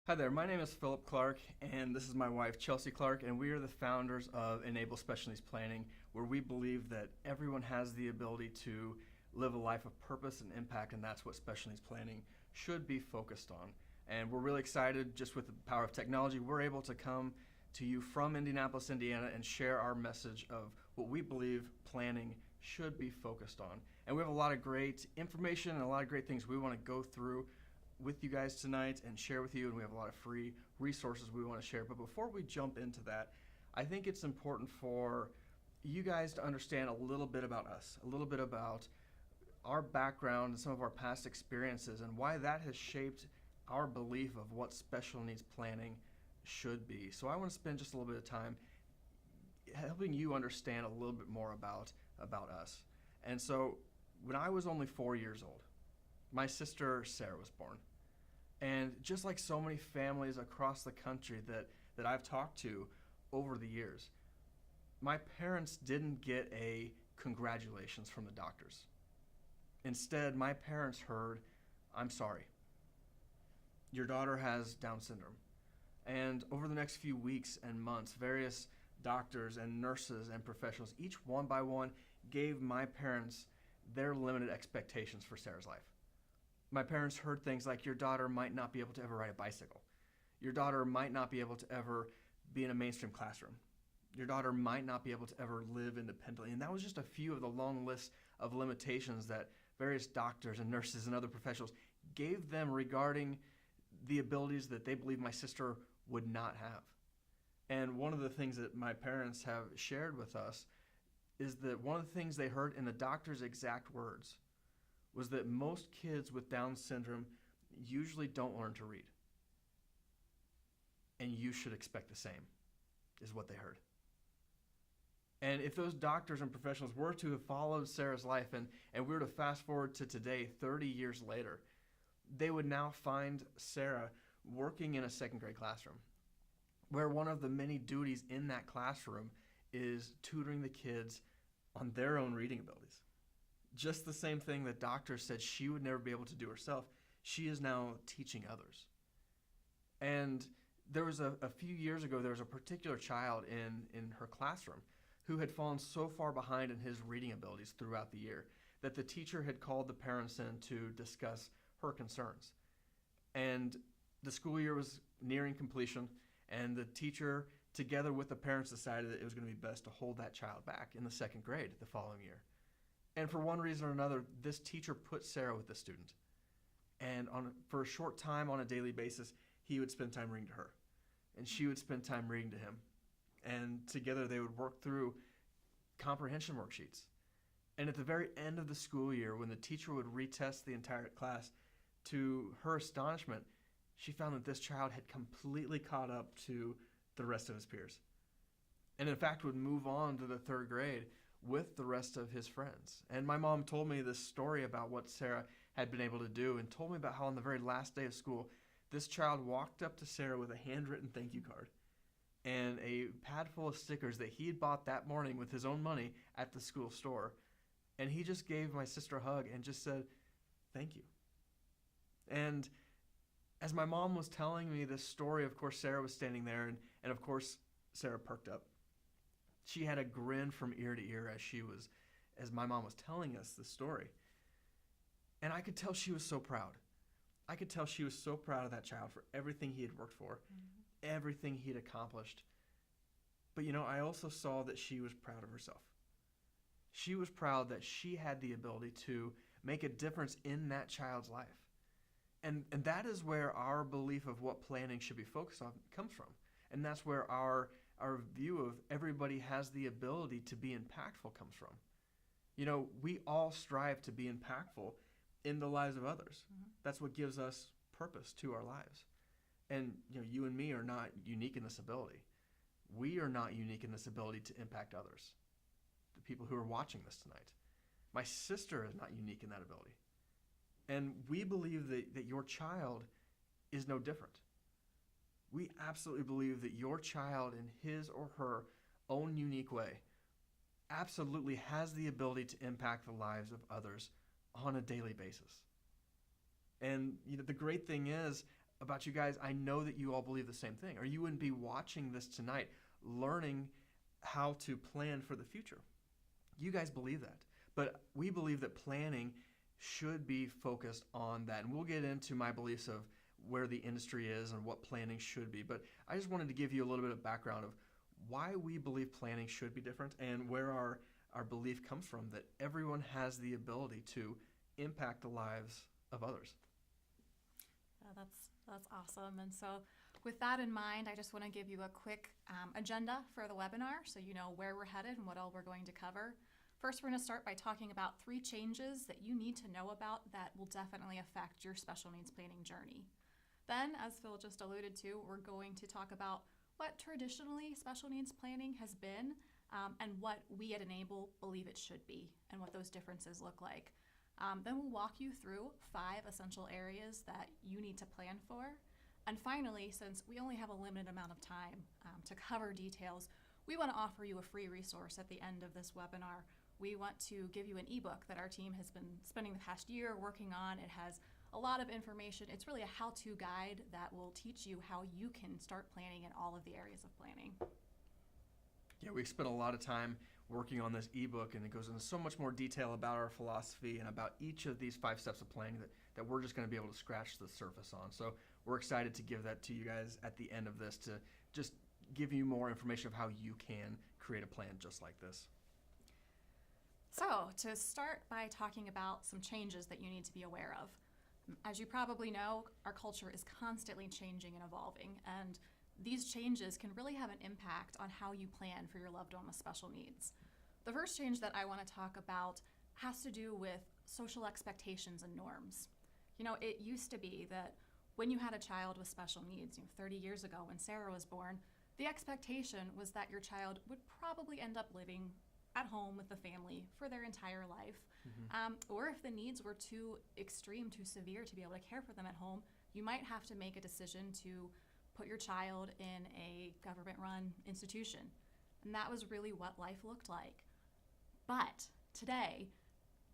Hi there, my name is Philip Clark, and this is my wife, Chelsea Clark, and we are the founders of Enable Special Needs Planning, where we believe that everyone has the ability to live a life of purpose and impact, and that's what special needs planning should be focused on. And we're really excited, just with the power of technology, we're able to come to you from Indianapolis, Indiana, and share our message of what we believe planning should be focused on. And we have a lot of great information and a lot of great things we want to go through with you guys tonight and share with you, and we have a lot of free resources we want to share. But before we jump into that, I think it's important for you guys to understand a little bit about us, a little bit about our background and some of our past experiences and why that has shaped our belief of what special needs planning should be. So I want to spend just a little bit of time helping you understand a little bit more about us. And so when I was only 4 years old, my sister Sarah was born. And just like so many families across the country that I've talked to over the years, my parents didn't get a congratulations from the doctors. Instead, my parents heard, "I'm sorry. Your daughter has Down syndrome." And over the next few weeks and months, various doctors and nurses and professionals, each one by one, gave my parents their limited expectations for Sarah's life. My parents heard things like, "Your daughter might not be able to ever ride a bicycle. Your daughter might not be able to ever be in a mainstream classroom. Your daughter might not be able to ever live independently." And that was just a few of the long list of limitations that various doctors and nurses and other professionals gave them regarding the abilities that they believed my sister would not have. And one of the things that my parents have shared with us is that one of the things they heard in the doctor's exact words was that most kids with Down syndrome usually don't learn to read. And you should expect the same, is what they heard. And if those doctors and professionals were to have followed Sarah's life and we were to fast forward to today, 30 years later, they would now find Sarah working in a second grade classroom, where one of the many duties in that classroom is tutoring the kids on their own reading abilities. Just the same thing that doctors said she would never be able to do herself, she is now teaching others. And there was a few years ago, there was a particular child in her classroom who had fallen so far behind in his reading abilities throughout the year that the teacher had called the parents in to discuss her concerns. And the school year was nearing completion, and the teacher, together with the parents, decided that it was going to be best to hold that child back in the second grade the following year. And for one reason or another, this teacher put Sarah with the student. And for a short time on a daily basis, he would spend time reading to her. And she would spend time reading to him. And together they would work through comprehension worksheets. And at the very end of the school year, when the teacher would retest the entire class, to her astonishment, she found that this child had completely caught up to the rest of his peers. And in fact would move on to the third grade with the rest of his friends. And my mom told me this story about what Sarah had been able to do and told me about how on the very last day of school, this child walked up to Sarah with a handwritten thank you card and a pad full of stickers that he had bought that morning with his own money at the school store. And he just gave my sister a hug and just said, "Thank you." And as my mom was telling me this story, of course, Sarah was standing there, and of course, Sarah perked up. She had a grin from ear to ear as my mom was telling us the story. And I could tell she was so proud. I could tell she was so proud of that child for everything he had worked for, everything he had accomplished. But I also saw that she was proud of herself. She was proud that she had the ability to make a difference in that child's life. And that is where our belief of what planning should be focused on comes from. And that's where our view of everybody has the ability to be impactful comes from. We all strive to be impactful in the lives of others. That's what gives us purpose to our lives. And you and me are not unique in this ability. We are not unique in this ability to impact others, the people who are watching this tonight. My sister is not unique in that ability. And we believe that your child is no different. We absolutely believe that your child, in his or her own unique way, absolutely has the ability to impact the lives of others on a daily basis. And the great thing is about you guys, I know that you all believe the same thing, or you wouldn't be watching this tonight, learning how to plan for the future. You guys believe that. But we believe that planning should be focused on that. And we'll get into my beliefs of where the industry is and what planning should be. But I just wanted to give you a little bit of background of why we believe planning should be different and where our belief comes from, that everyone has the ability to impact the lives of others. That's awesome. And so with that in mind, I just want to give you a quick agenda for the webinar so you know where we're headed and what all we're going to cover. First, we're going to start by talking about 3 changes that you need to know about that will definitely affect your special needs planning journey. Then, as Phil just alluded to, we're going to talk about what traditionally special needs planning has been and what we at Enable believe it should be and what those differences look like. Then we'll walk you through 5 essential areas that you need to plan for. And finally, since we only have a limited amount of time to cover details, we want to offer you a free resource at the end of this webinar. We want to give you an ebook that our team has been spending the past year working on. It has a lot of information. It's really a how-to guide that will teach you how you can start planning in all of the areas of planning. Yeah, we spent a lot of time working on this ebook, and it goes into so much more detail about our philosophy and about each of these 5 steps of planning that we're just going to be able to scratch the surface on. So we're excited to give that to you guys at the end of this to just give you more information of how you can create a plan just like this. So to start by talking about some changes that you need to be aware of. As you probably know, our culture is constantly changing and evolving, and these changes can really have an impact on how you plan for your loved one with special needs. The first change that I want to talk about has to do with social expectations and norms. You know, it used to be that when you had a child with special needs, 30 years ago when Sarah was born, the expectation was that your child would probably end up living at home with the family for their entire life. Or if the needs were too extreme, too severe to be able to care for them at home, you might have to make a decision to put your child in a government-run institution. And that was really what life looked like. But today,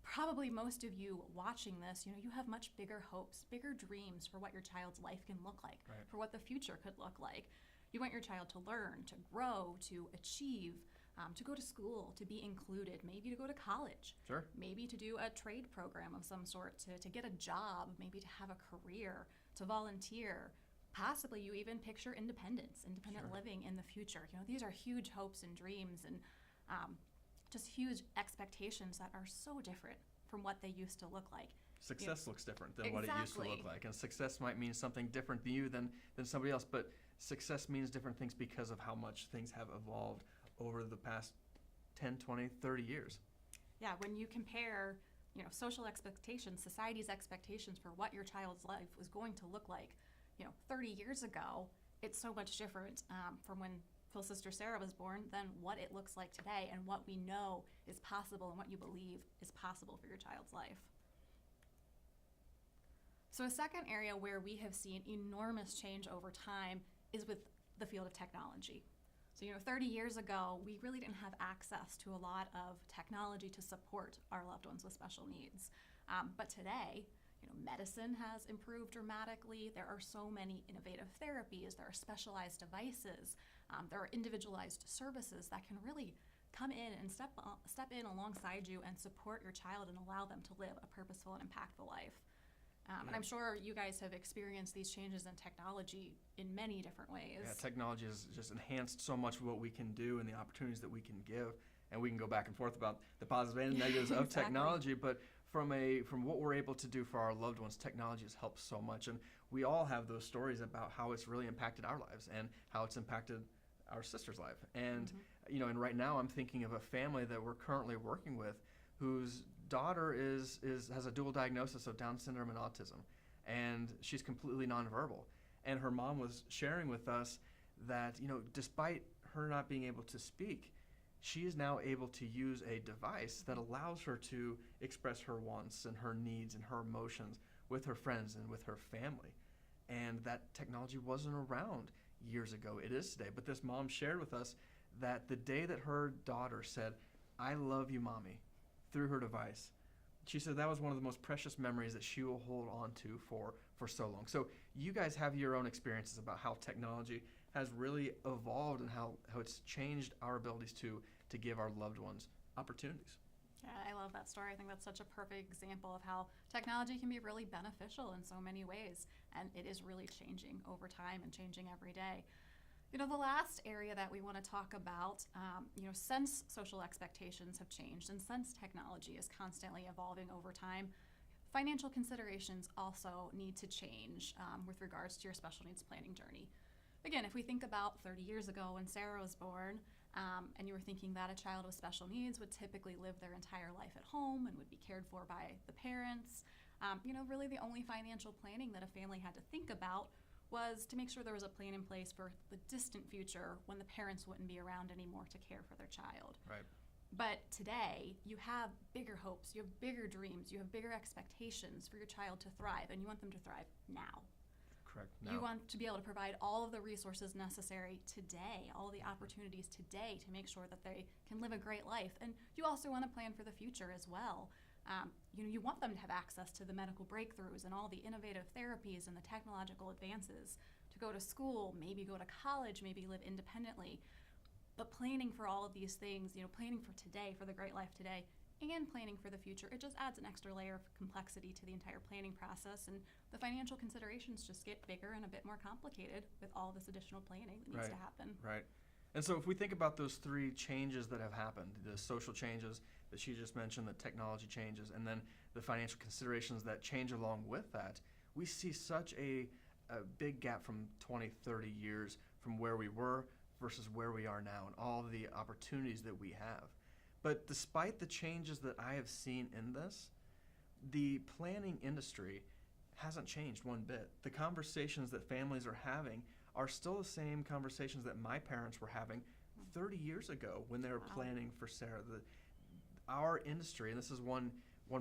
probably most of you watching this, you have much bigger hopes, bigger dreams for what your child's life can look like, right, for what the future could look like. You want your child to learn, to grow, to achieve, to go to school, to be included, maybe to go to college, sure, maybe to do a trade program of some sort, to get a job, maybe to have a career, to volunteer. Possibly you even picture independent sure, living in the future. These are huge hopes and dreams and just huge expectations that are so different from what they used to look like. Success looks different than exactly what it used to look like. And success might mean something different to you than somebody else, but success means different things because of how much things have evolved over the past 10, 20, 30 years. Yeah, when you compare, social expectations, society's expectations for what your child's life was going to look like, 30 years ago, it's so much different from when Phil's sister Sarah was born than what it looks like today and what we know is possible and what you believe is possible for your child's life. So a second area where we have seen enormous change over time is with the field of technology. So, 30 years ago, we really didn't have access to a lot of technology to support our loved ones with special needs. But today, medicine has improved dramatically. There are so many innovative therapies. There are specialized devices. There are individualized services that can really come in and step in alongside you and support your child and allow them to live a purposeful and impactful life. And I'm sure you guys have experienced these changes in technology in many different ways. Yeah, technology has just enhanced so much of what we can do and the opportunities that we can give. And we can go back and forth about the positives and negatives of exactly. technology, but from what we're able to do for our loved ones, technology has helped so much. And we all have those stories about how it's really impacted our lives and how it's impacted our sister's life. And, and right now I'm thinking of a family that we're currently working with whose daughter has a dual diagnosis of Down syndrome and autism, and she's completely nonverbal. And her mom was sharing with us that, despite her not being able to speak, she is now able to use a device that allows her to express her wants and her needs and her emotions with her friends and with her family. And that technology wasn't around years ago. It is today. But this mom shared with us that the day that her daughter said, "I love you, Mommy," through her device, She said that was one of the most precious memories that she will hold on to for so long. So you guys have your own experiences about how technology has really evolved and how it's changed our abilities to give our loved ones opportunities. Yeah, I love that story. I think that's such a perfect example of how technology can be really beneficial in so many ways, and it is really changing over time and changing every day. The last area that we want to talk about, since social expectations have changed and since technology is constantly evolving over time, financial considerations also need to change with regards to your special needs planning journey. Again, if we think about 30 years ago when Sarah was born, and you were thinking that a child with special needs would typically live their entire life at home and would be cared for by the parents, really the only financial planning that a family had to think about was to make sure there was a plan in place for the distant future when the parents wouldn't be around anymore to care for their child. Right. But today, you have bigger hopes, you have bigger dreams, you have bigger expectations for your child to thrive, and you want them to thrive now. Correct. You want to be able to provide all of the resources necessary today, all the opportunities today to make sure that they can live a great life. And you also want to plan for the future as well. You want them to have access to the medical breakthroughs and all the innovative therapies and the technological advances, to go to school, maybe go to college, maybe live independently. But planning for all of these things, planning for today, for the great life today, and planning for the future, it just adds an extra layer of complexity to the entire planning process, and the financial considerations just get bigger and a bit more complicated with all this additional planning that needs to happen. Right. And so if we think about those three changes that have happened, the social changes that she just mentioned, the technology changes, and then the financial considerations that change along with that, we see such a big gap from 20, 30 years from where we were versus where we are now and all the opportunities that we have. But despite the changes that I have seen in this, the planning industry hasn't changed one bit. The conversations that families are having are still the same conversations that my parents were having 30 years ago when they were planning for Sarah. Our industry, and this is one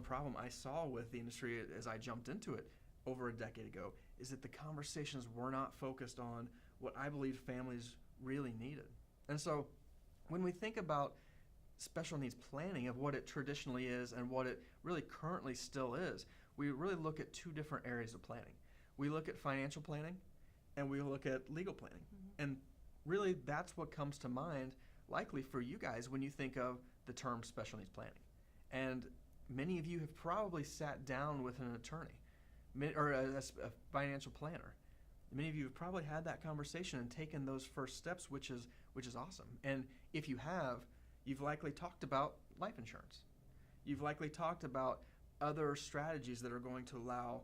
problem I saw with the industry as I jumped into it over a decade ago, is that the conversations were not focused on what I believe families really needed. And so when we think about special needs planning, of what it traditionally is and what it really currently still is, we really look at two different areas of planning. We look at financial planning and we look at legal planning. Mm-hmm. And really that's what comes to mind likely for you guys when you think of the term special needs planning. And many of you have probably sat down with an attorney or a financial planner. Many of you have probably had that conversation and taken those first steps, which is awesome. And if you have, you've likely talked about life insurance. You've likely talked about other strategies that are going to allow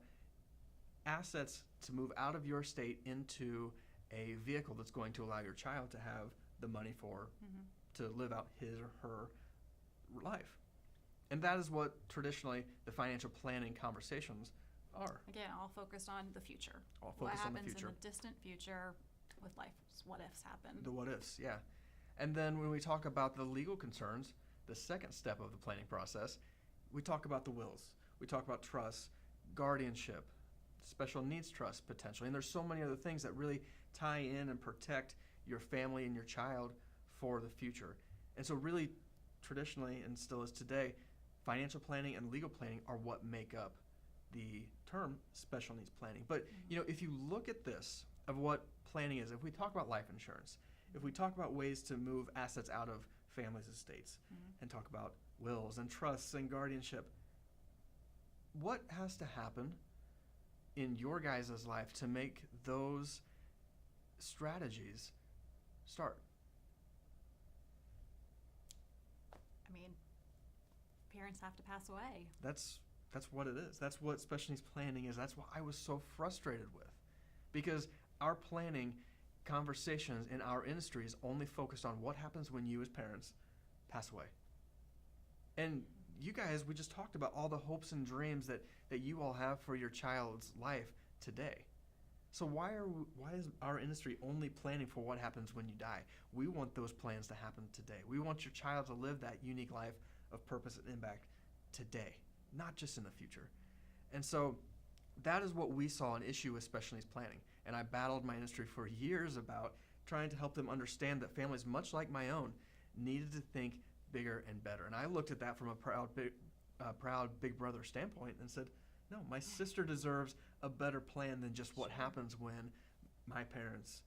assets to move out of your estate into a vehicle that's going to allow your child to have the money for to live out his or her life. And that is what traditionally the financial planning conversations are. Again, all focused on the future. All focused on the future. What happens in the distant future with life's what ifs happen. The what ifs, yeah. And then when we talk about the legal concerns, the second step of the planning process, we talk about the wills. We talk about trusts, guardianship, special needs trust potentially. And there's so many other things that really tie in and protect your family and your child for the future. And so really traditionally, and still is today, financial planning and legal planning are what make up the term special needs planning. But if you look at this of what planning is, if we talk about life insurance, if we talk about ways to move assets out of families' estates and talk about wills and trusts and guardianship, what has to happen in your guys' life to make those strategies start? I mean, parents have to pass away. That's what it is. That's what special needs planning is. That's what I was so frustrated with, because our planning conversations in our industry is only focused on what happens when you as parents pass away. And you guys, we just talked about all the hopes and dreams that you all have for your child's life today. So why is our industry only planning for what happens when you die? We want those plans to happen today. We want your child to live that unique life of purpose and impact today, not just in the future. And so that is what we saw an issue with special needs planning. And I battled my industry for years about trying to help them understand that families, much like my own, needed to think bigger and better. And I looked at that from a proud big brother standpoint and said, no, my sister deserves a better plan than just what happens when my parents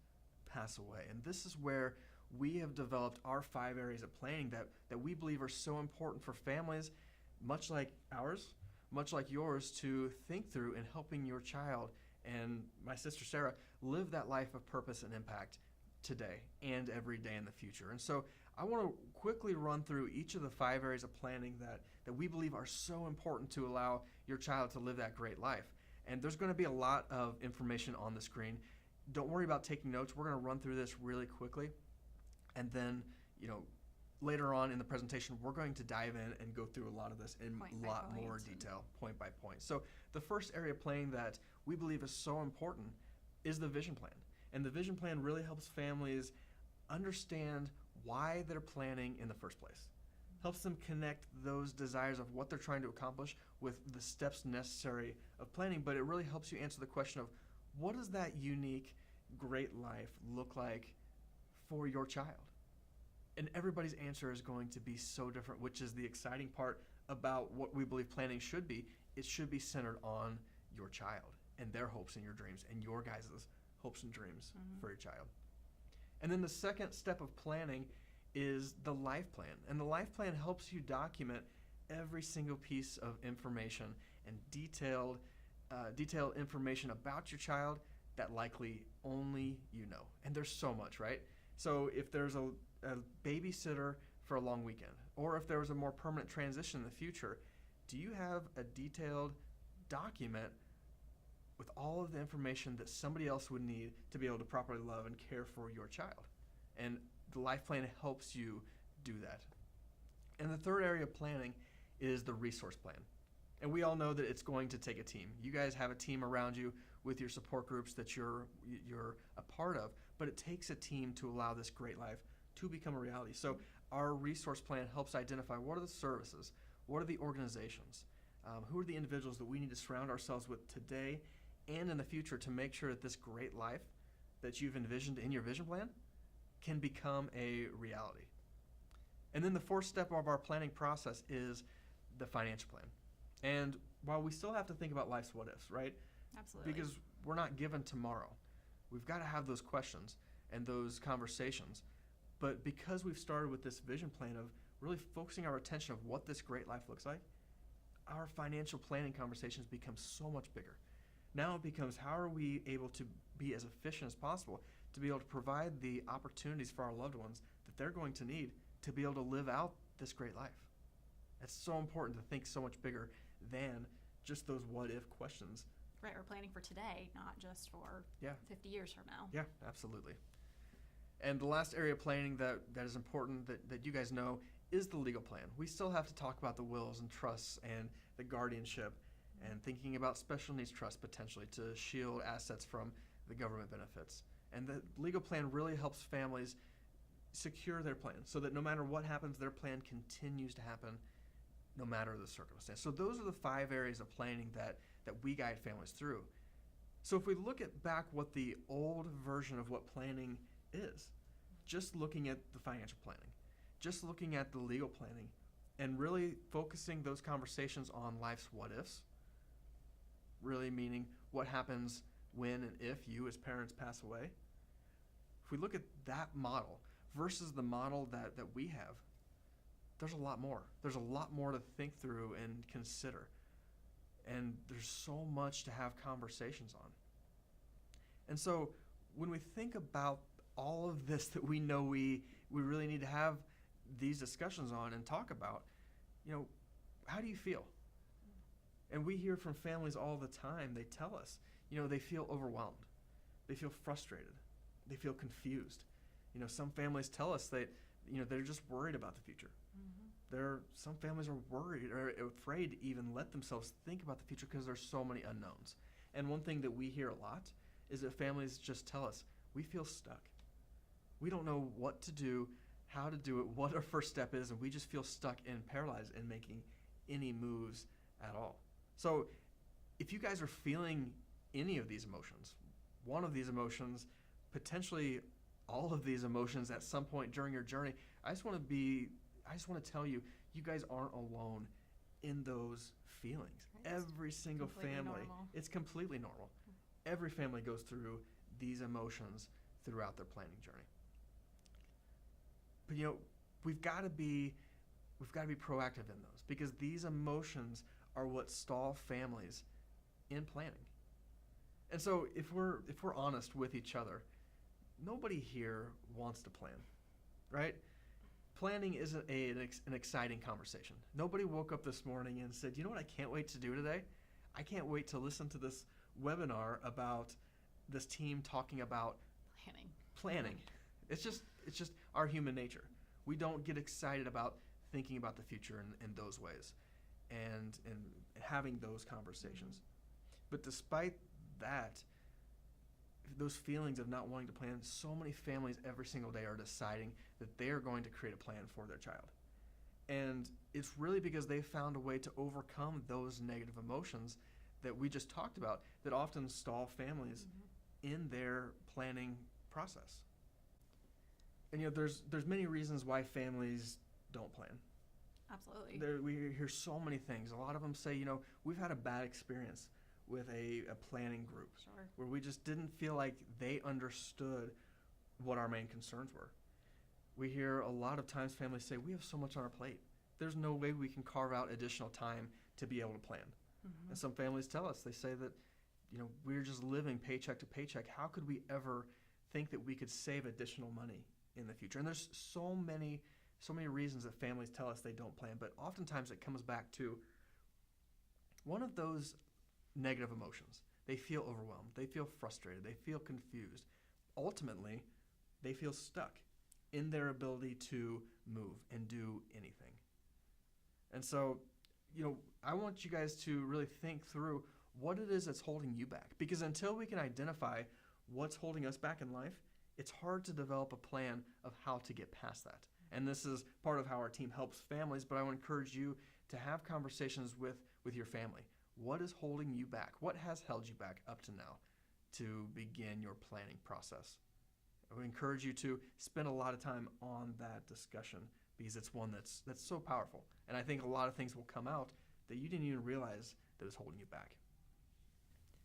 pass away. And this is where we have developed our 5 areas of planning that we believe are so important for families, much like ours, much like yours, to think through in helping your child and my sister Sarah live that life of purpose and impact today and every day in the future. And so I want to quickly run through each of the 5 areas of planning that we believe are so important to allow your child to live that great life. And there's going to be a lot of information on the screen. Don't worry about taking notes. We're going to run through this really quickly. And then, later on in the presentation, we're going to dive in and go through a lot of this in a lot more detail, point by point. So the first area of planning that we believe is so important is the vision plan. And the vision plan really helps families understand why they're planning in the first place. Helps them connect those desires of what they're trying to accomplish with the steps necessary of planning, but it really helps you answer the question of what does that unique, great life look like for your child? And everybody's answer is going to be so different, which is the exciting part about what we believe planning should be. It should be centered on your child and their hopes and your dreams and your guys' hopes and dreams for your child. And then the second step of planning is the life plan. And the life plan helps you document every single piece of information and detailed information about your child that likely only you know. And there's so much, right? So if there's a babysitter for a long weekend, or if there was a more permanent transition in the future, do you have a detailed document with all of the information that somebody else would need to be able to properly love and care for your child? And the life plan helps you do that. And the third area of planning is the resource plan. And we all know that it's going to take a team. You guys have a team around you with your support groups that you're a part of, but it takes a team to allow this great life to become a reality. So our resource plan helps identify what are the services, what are the organizations, who are the individuals that we need to surround ourselves with today and in the future to make sure that this great life that you've envisioned in your vision plan can become a reality. And then the fourth step of our planning process is the financial plan. And while we still have to think about life's what ifs, right? Absolutely. Because we're not given tomorrow. We've got to have those questions and those conversations. But because we've started with this vision plan of really focusing our attention of what this great life looks like, our financial planning conversations become so much bigger. Now it becomes, how are we able to be as efficient as possible to be able to provide the opportunities for our loved ones that they're going to need to be able to live out this great life? It's so important to think so much bigger than just those what-if questions. Right, we're planning for today, not just for 50 years from now. Yeah, absolutely. And the last area of planning that is important that you guys know is the legal plan. We still have to talk about the wills and trusts and the guardianship and thinking about special needs trusts potentially to shield assets from the government benefits. And the legal plan really helps families secure their plan so that no matter what happens, their plan continues to happen no matter the circumstance. So those are the 5 areas of planning that we guide families through. So if we look at back what the old version of what planning is, just looking at the financial planning, just looking at the legal planning, and really focusing those conversations on life's what ifs, really meaning what happens when and if you as parents pass away. If we look at that model versus the model that we have, there's a lot more. There's a lot more to think through and consider. And there's so much to have conversations on. And so when we think about all of this that we know we really need to have these discussions on and talk about, how do you feel? And we hear from families all the time. They tell us, they feel overwhelmed. They feel frustrated. They feel confused. Some families tell us that, they're just worried about the future. Some families are worried or afraid to even let themselves think about the future because there's so many unknowns. And one thing that we hear a lot is that families just tell us, we feel stuck. We don't know what to do, how to do it, what our first step is, and we just feel stuck and paralyzed in making any moves at all. So if you guys are feeling any of these emotions, one of these emotions, potentially all of these emotions at some point during your journey, I just want to tell you, you guys aren't alone in those feelings. Right. Every single Completely family, normal. it's completely normal. Every family goes through these emotions throughout their planning journey. But we've got to be proactive in those, because these emotions are what stall families in planning. And so if we're honest with each other, nobody here wants to plan, right? Planning isn't an exciting conversation. Nobody woke up this morning and said, you know what I can't wait to do today? I can't wait to listen to this webinar about this team talking about planning. It's just our human nature. We don't get excited about thinking about the future in those ways and having those conversations. But despite that, those feelings of not wanting to plan, so many families every single day are deciding that they are going to create a plan for their child. And it's really because they found a way to overcome those negative emotions that we just talked about that often stall families in their planning process. And there's many reasons why families don't plan. Absolutely. We hear so many things. A lot of them say, we've had a bad experience with a planning group. Sure. Where we just didn't feel like they understood what our main concerns were. We hear a lot of times families say, we have so much on our plate. There's no way we can carve out additional time to be able to plan. And some families tell us, they say that, we're just living paycheck to paycheck. How could we ever think that we could save additional money in the future? And there's so many reasons that families tell us they don't plan, but oftentimes it comes back to one of those negative emotions. They feel overwhelmed. They feel frustrated. They feel confused. Ultimately, they feel stuck in their ability to move and do anything. And so, I want you guys to really think through what it is that's holding you back. Because until we can identify what's holding us back in life, it's hard to develop a plan of how to get past that. And this is part of how our team helps families, but I want to encourage you to have conversations with your family. What is holding you back? What has held you back up to now to begin your planning process? I would encourage you to spend a lot of time on that discussion, because it's one that's so powerful. And I think a lot of things will come out that you didn't even realize that is holding you back.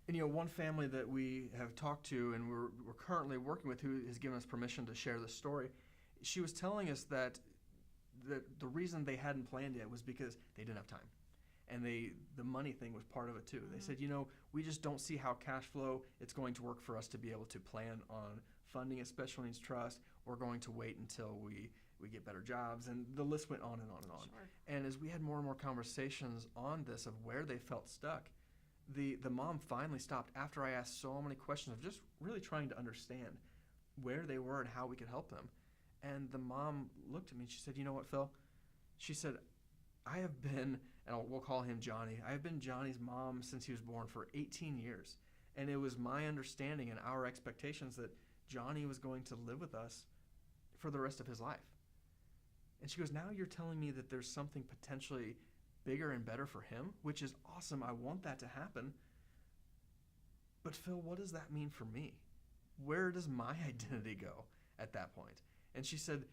And one family that we have talked to and we're currently working with, who has given us permission to share this story, she was telling us that the reason they hadn't planned yet was because they didn't have time. And the money thing was part of it too. They said, we just don't see how cash flow it's going to work for us to be able to plan on funding a special needs trust. We're going to wait until we get better jobs. And the list went on and on and on. Sure. And as we had more and more conversations on this of where they felt stuck, the mom finally stopped after I asked so many questions of just really trying to understand where they were and how we could help them. And the mom looked at me and she said, you know what, Phil? She said, I have been, and we'll call him Johnny, I have been Johnny's mom since he was born for 18 years. And it was my understanding and our expectations that Johnny was going to live with us for the rest of his life. And she goes, now you're telling me that there's something potentially bigger and better for him, which is awesome. I want that to happen. But Phil, what does that mean for me? Where does my identity go at that point? And she said,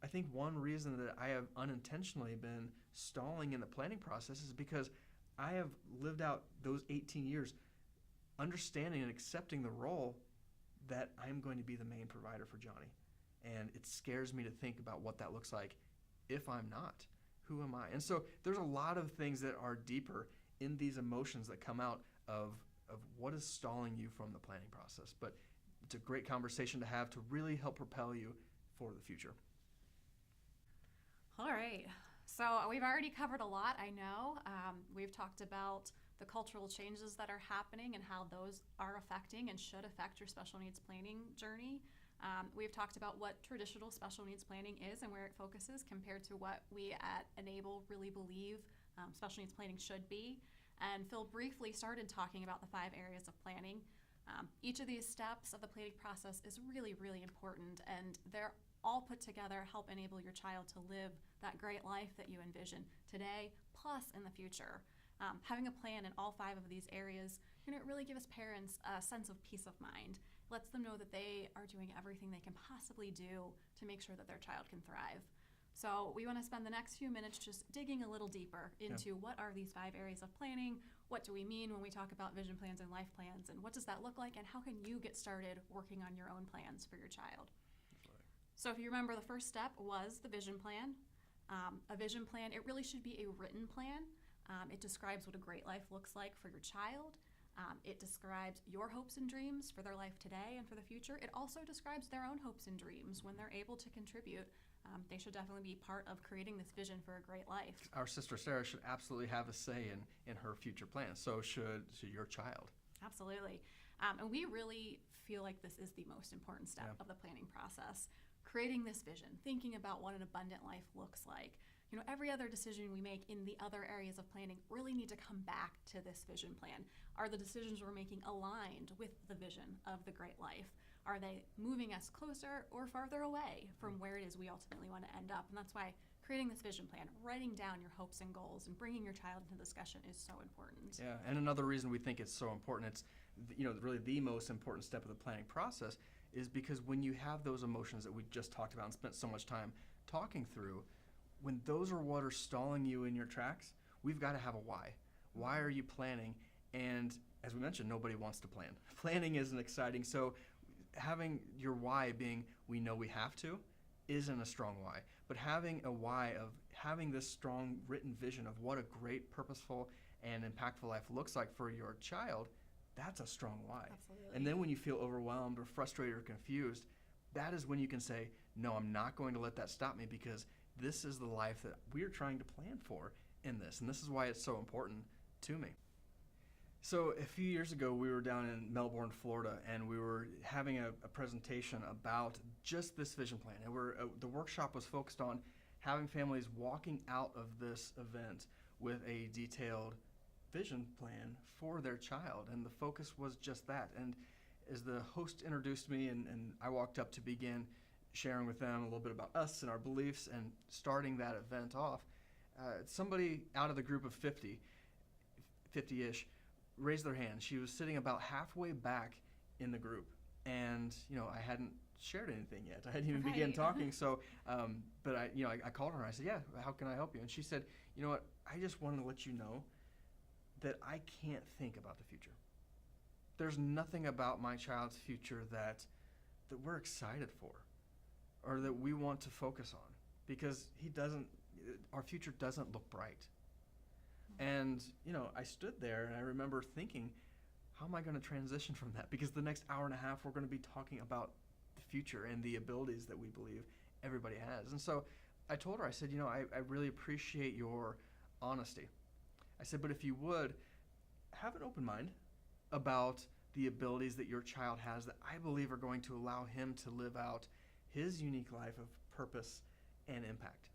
I think one reason that I have unintentionally been stalling in the planning process is because I have lived out those 18 years understanding and accepting the role that I'm going to be the main provider for Johnny. And it scares me to think about what that looks like if I'm not. Who am I? And so there's a lot of things that are deeper in these emotions that come out of what is stalling you from the planning process. But it's a great conversation to have to really help propel you for the future. All right. So we've already covered a lot, I know. We've talked about the cultural changes that are happening and how those are affecting and should affect your special needs planning journey. We've talked about what traditional special needs planning is and where it focuses compared to what we at Enable really believe special needs planning should be. And Phil briefly started talking about the 5 areas of planning. Each of these steps of the planning process is really, really important, and they're all put together help enable your child to live that great life that you envision today, plus in the future. Having a plan in all 5 of these areas, it really gives parents a sense of peace of mind. Lets them know that they are doing everything they can possibly do to make sure that their child can thrive. So we want to spend the next few minutes just digging a little deeper into what are these 5 areas of planning, what do we mean when we talk about vision plans and life plans, and what does that look like, and how can you get started working on your own plans for your child. So if you remember, the first step was the vision plan. A vision plan, it really should be a written plan. It describes what a great life looks like for your child. It describes your hopes and dreams for their life today and for the future. It also describes their own hopes and dreams when they're able to contribute. They should definitely be part of creating this vision for a great life. Our sister Sarah should absolutely have a say in her future plans. So should your child. Absolutely. And we really feel like this is the most important step of the planning process. Creating this vision, thinking about what an abundant life looks like. You know, every other decision we make in the other areas of planning really need to come back to this vision plan. Are the decisions we're making aligned with the vision of the great life? Are they moving us closer or farther away from where it is we ultimately want to end up? And that's why creating this vision plan, writing down your hopes and goals, and bringing your child into discussion is so important. Yeah, and another reason we think it's so important, it's really the most important step of the planning process, is because when you have those emotions that we just talked about and spent so much time talking through, when those are what are stalling you in your tracks, we've got to have a why. Why are you planning? And as we mentioned, nobody wants to plan. Planning isn't exciting, so having your why being we know we have to isn't a strong why. But having a why of having this strong written vision of what a great, purposeful, and impactful life looks like for your child, that's a strong why. Absolutely. And then when you feel overwhelmed or frustrated or confused, that is when you can say, no, I'm not going to let that stop me, because this is the life that we're trying to plan for in this. And this is why it's so important to me. So a few years ago, we were down in Melbourne, Florida, and we were having a presentation about just this vision plan. And the workshop was focused on having families walking out of this event with a detailed vision plan for their child. And the focus was just that. And as the host introduced me and I walked up to begin sharing with them a little bit about us and our beliefs and starting that event off, somebody out of the group of 50-ish, raised their hand. She was sitting about halfway back in the group, and I hadn't shared anything yet. I hadn't even begun talking. So, but I called her and I said, "Yeah, how can I help you?" And she said, "You know what? I just wanted to let you know that I can't think about the future. There's nothing about my child's future that we're excited for, or that we want to focus on, because our future doesn't look bright." And, I stood there and I remember thinking, how am I going to transition from that? Because the next hour and a half, we're going to be talking about the future and the abilities that we believe everybody has. And so I told her, I said, I really appreciate your honesty. I said, but if you would, have an open mind about the abilities that your child has that I believe are going to allow him to live out his unique life of purpose and impact.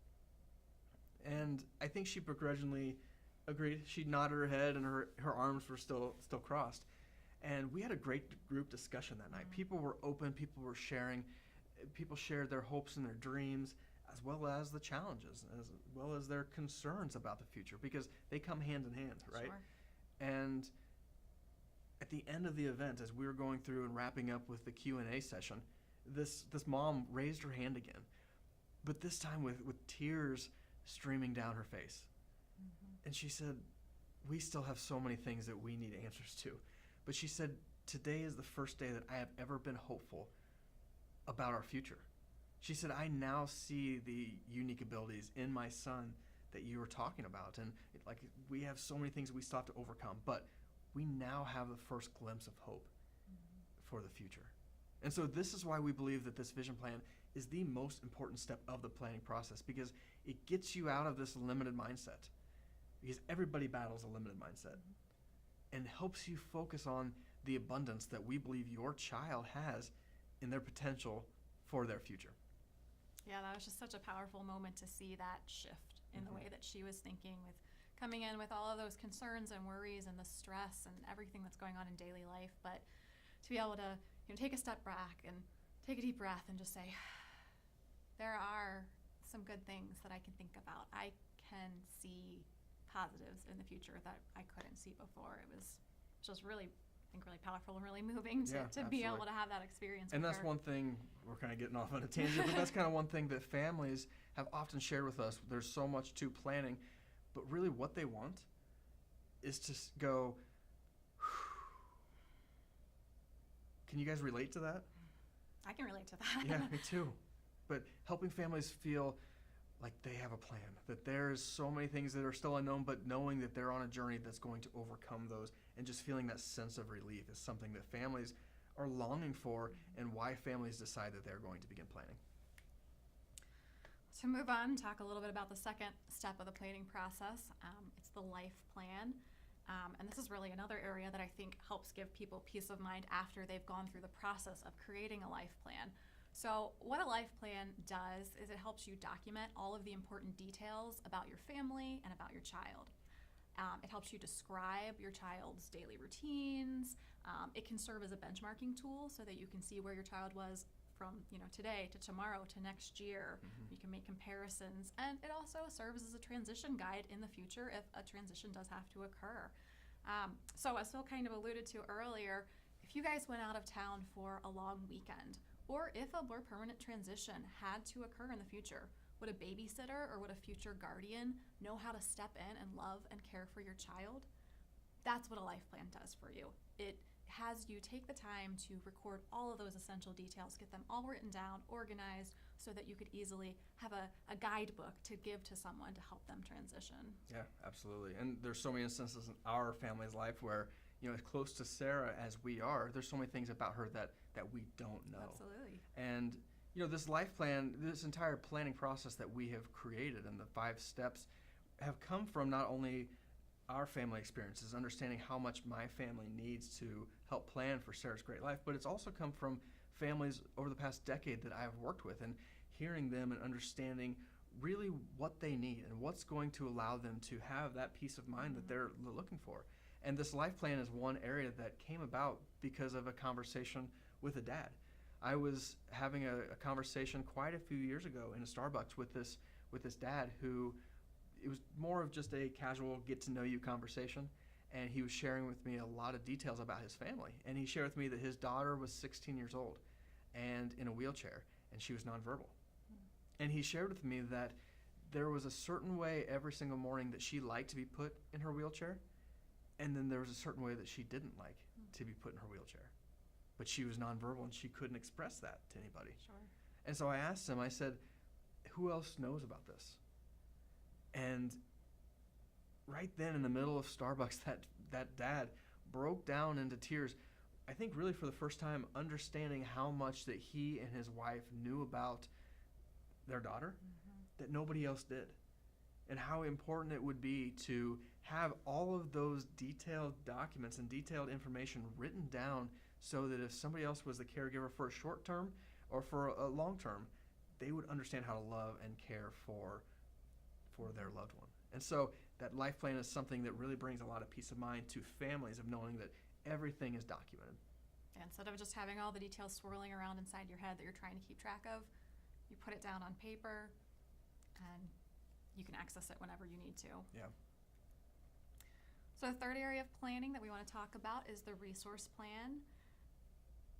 And I think she begrudgingly agreed. She nodded her head and her arms were still crossed. And we had a great group discussion that night. People were open, people were sharing, people shared their hopes and their dreams, as well as the challenges, as well as their concerns about the future, because they come hand in hand, right? Sure. And at the end of the event, as we were going through and wrapping up with the Q&A session, this mom raised her hand again, but this time with tears streaming down her face. And she said, we still have so many things that we need answers to. But she said, today is the first day that I have ever been hopeful about our future. She said, I now see the unique abilities in my son that you were talking about. And we have so many things we still have to overcome, but we now have the first glimpse of hope for the future. And so this is why we believe that this vision plan is the most important step of the planning process, because it gets you out of this limited mindset. Because everybody battles a limited mindset, and helps you focus on the abundance that we believe your child has in their potential for their future. Yeah, that was just such a powerful moment to see that shift in the way that she was thinking, with coming in with all of those concerns and worries and the stress and everything that's going on in daily life, but to be able to take a step back and take a deep breath and just say, there are some good things that I can think about. I can see positives in the future that I couldn't see before. It was just really think, really powerful and really moving to, Yeah, to be able absolutely. to have that experience. And with that's her. one thing, we're kind of getting off on a tangent, but that's kind of one thing that families have often shared with us. There's so much to planning, but really what they want is to go, can you guys relate to that? I can relate to that. Yeah, me too. But helping families feel like they have a plan, that there's so many things that are still unknown, but knowing that they're on a journey that's going to overcome those, and just feeling that sense of relief is something that families are longing for, and why families decide that they're going to begin planning. To move on, talk a little bit about the second step of the planning process. It's the life plan. And this is really another area that I think helps give people peace of mind after they've gone through the process of creating a life plan. So what a life plan does is it helps you document all of the important details about your family and about your child. It helps you describe your child's daily routines. It can serve as a benchmarking tool so that you can see where your child was from today to tomorrow to next year. You can make comparisons, and it also serves as a transition guide in the future if a transition does have to occur. So as Phil kind of alluded to earlier, if you guys went out of town for a long weekend, or if a more permanent transition had to occur in the future, would a babysitter or would a future guardian know how to step in and love and care for your child? That's what a life plan does for you. It has you take the time to record all of those essential details, get them all written down, organized, so that you could easily have a guidebook to give to someone to help them transition. Yeah, absolutely. And there's so many instances in our family's life where, as close to Sarah as we are, there's so many things about her that we don't know. Absolutely. And, this life plan, this entire planning process that we have created and the 5 steps have come from not only our family experiences, understanding how much my family needs to help plan for Sarah's great life, but it's also come from families over the past decade that I've worked with, and hearing them and understanding really what they need and what's going to allow them to have that peace of mind that they're looking for. And this life plan is one area that came about because of a conversation with a dad. I was having a conversation quite a few years ago in a Starbucks with this dad who, it was more of just a casual get-to-know-you conversation, and he was sharing with me a lot of details about his family. And he shared with me that his daughter was 16 years old and in a wheelchair, and she was nonverbal. And he shared with me that there was a certain way every single morning that she liked to be put in her wheelchair, and then there was a certain way that she didn't like to be put in her wheelchair. But she was nonverbal, and she couldn't express that to anybody. Sure. And so I asked him, I said, who else knows about this? And right then in the middle of Starbucks, that dad broke down into tears, I think really for the first time, understanding how much that he and his wife knew about their daughter that nobody else did, and how important it would be to have all of those detailed documents and detailed information written down so that if somebody else was the caregiver for a short term or for a long term, they would understand how to love and care for their loved one. And so that life plan is something that really brings a lot of peace of mind to families, of knowing that everything is documented. Instead of just having all the details swirling around inside your head that you're trying to keep track of, you put it down on paper and you can access it whenever you need to. Yeah. So the third area of planning that we want to talk about is the resource plan.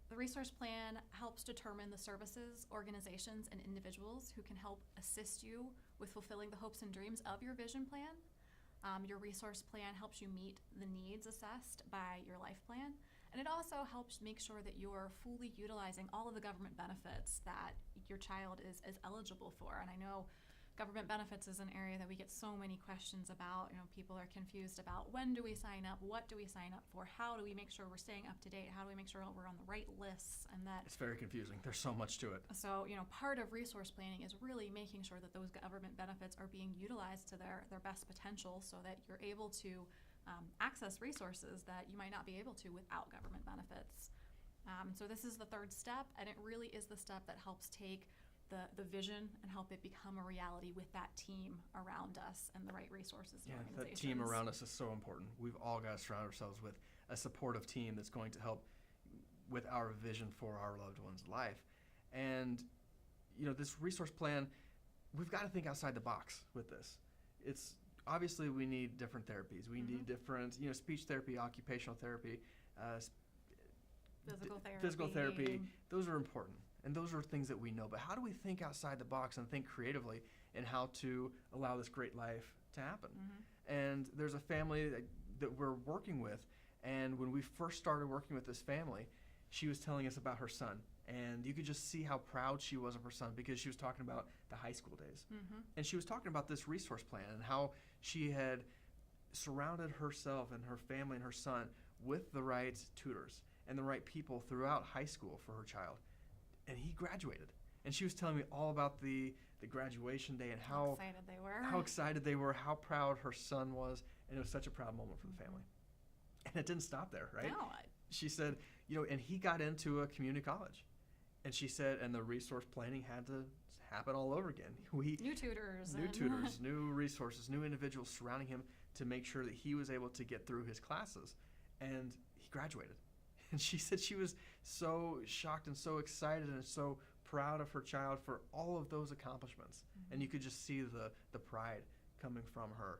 The resource plan helps determine the services, organizations, and individuals who can help assist you with fulfilling the hopes and dreams of your vision plan. Your resource plan helps you meet the needs assessed by your life plan, and it also helps make sure that you're fully utilizing all of the government benefits that your child is eligible for. And I know government benefits is an area that we get so many questions about. People are confused about when do we sign up, what do we sign up for, how do we make sure we're staying up to date, how do we make sure we're on the right lists, and that. It's very confusing. There's so much to it. So, part of resource planning is really making sure that those government benefits are being utilized to their best potential so that you're able to access resources that you might not be able to without government benefits. So this is the third step, and it really is the step that helps take the vision and help it become a reality with that team around us and the right resources and organizations. That team around us is so important. We've all got to surround ourselves with a supportive team that's going to help with our vision for our loved one's life. And, this resource plan, we've got to think outside the box with this. It's obviously we need different therapies. We need different, speech therapy, occupational therapy, Physical therapy. Those are important. And those are things that we know. But how do we think outside the box and think creatively in how to allow this great life to happen? And there's a family that we're working with. And when we first started working with this family, she was telling us about her son. And you could just see how proud she was of her son because she was talking about the high school days. And she was talking about this resource plan and how she had surrounded herself and her family and her son with the right tutors and the right people throughout high school for her child. And he graduated. And she was telling me all about the graduation day and how excited they were, how proud her son was. And it was such a proud moment for the family. And it didn't stop there, right? No. She said, and he got into a community college. And she said, and the resource planning had to happen all over again. New tutors, new resources, new individuals surrounding him to make sure that he was able to get through his classes. And he graduated. And she said she was so shocked and so excited and so proud of her child for all of those accomplishments. And you could just see the pride coming from her.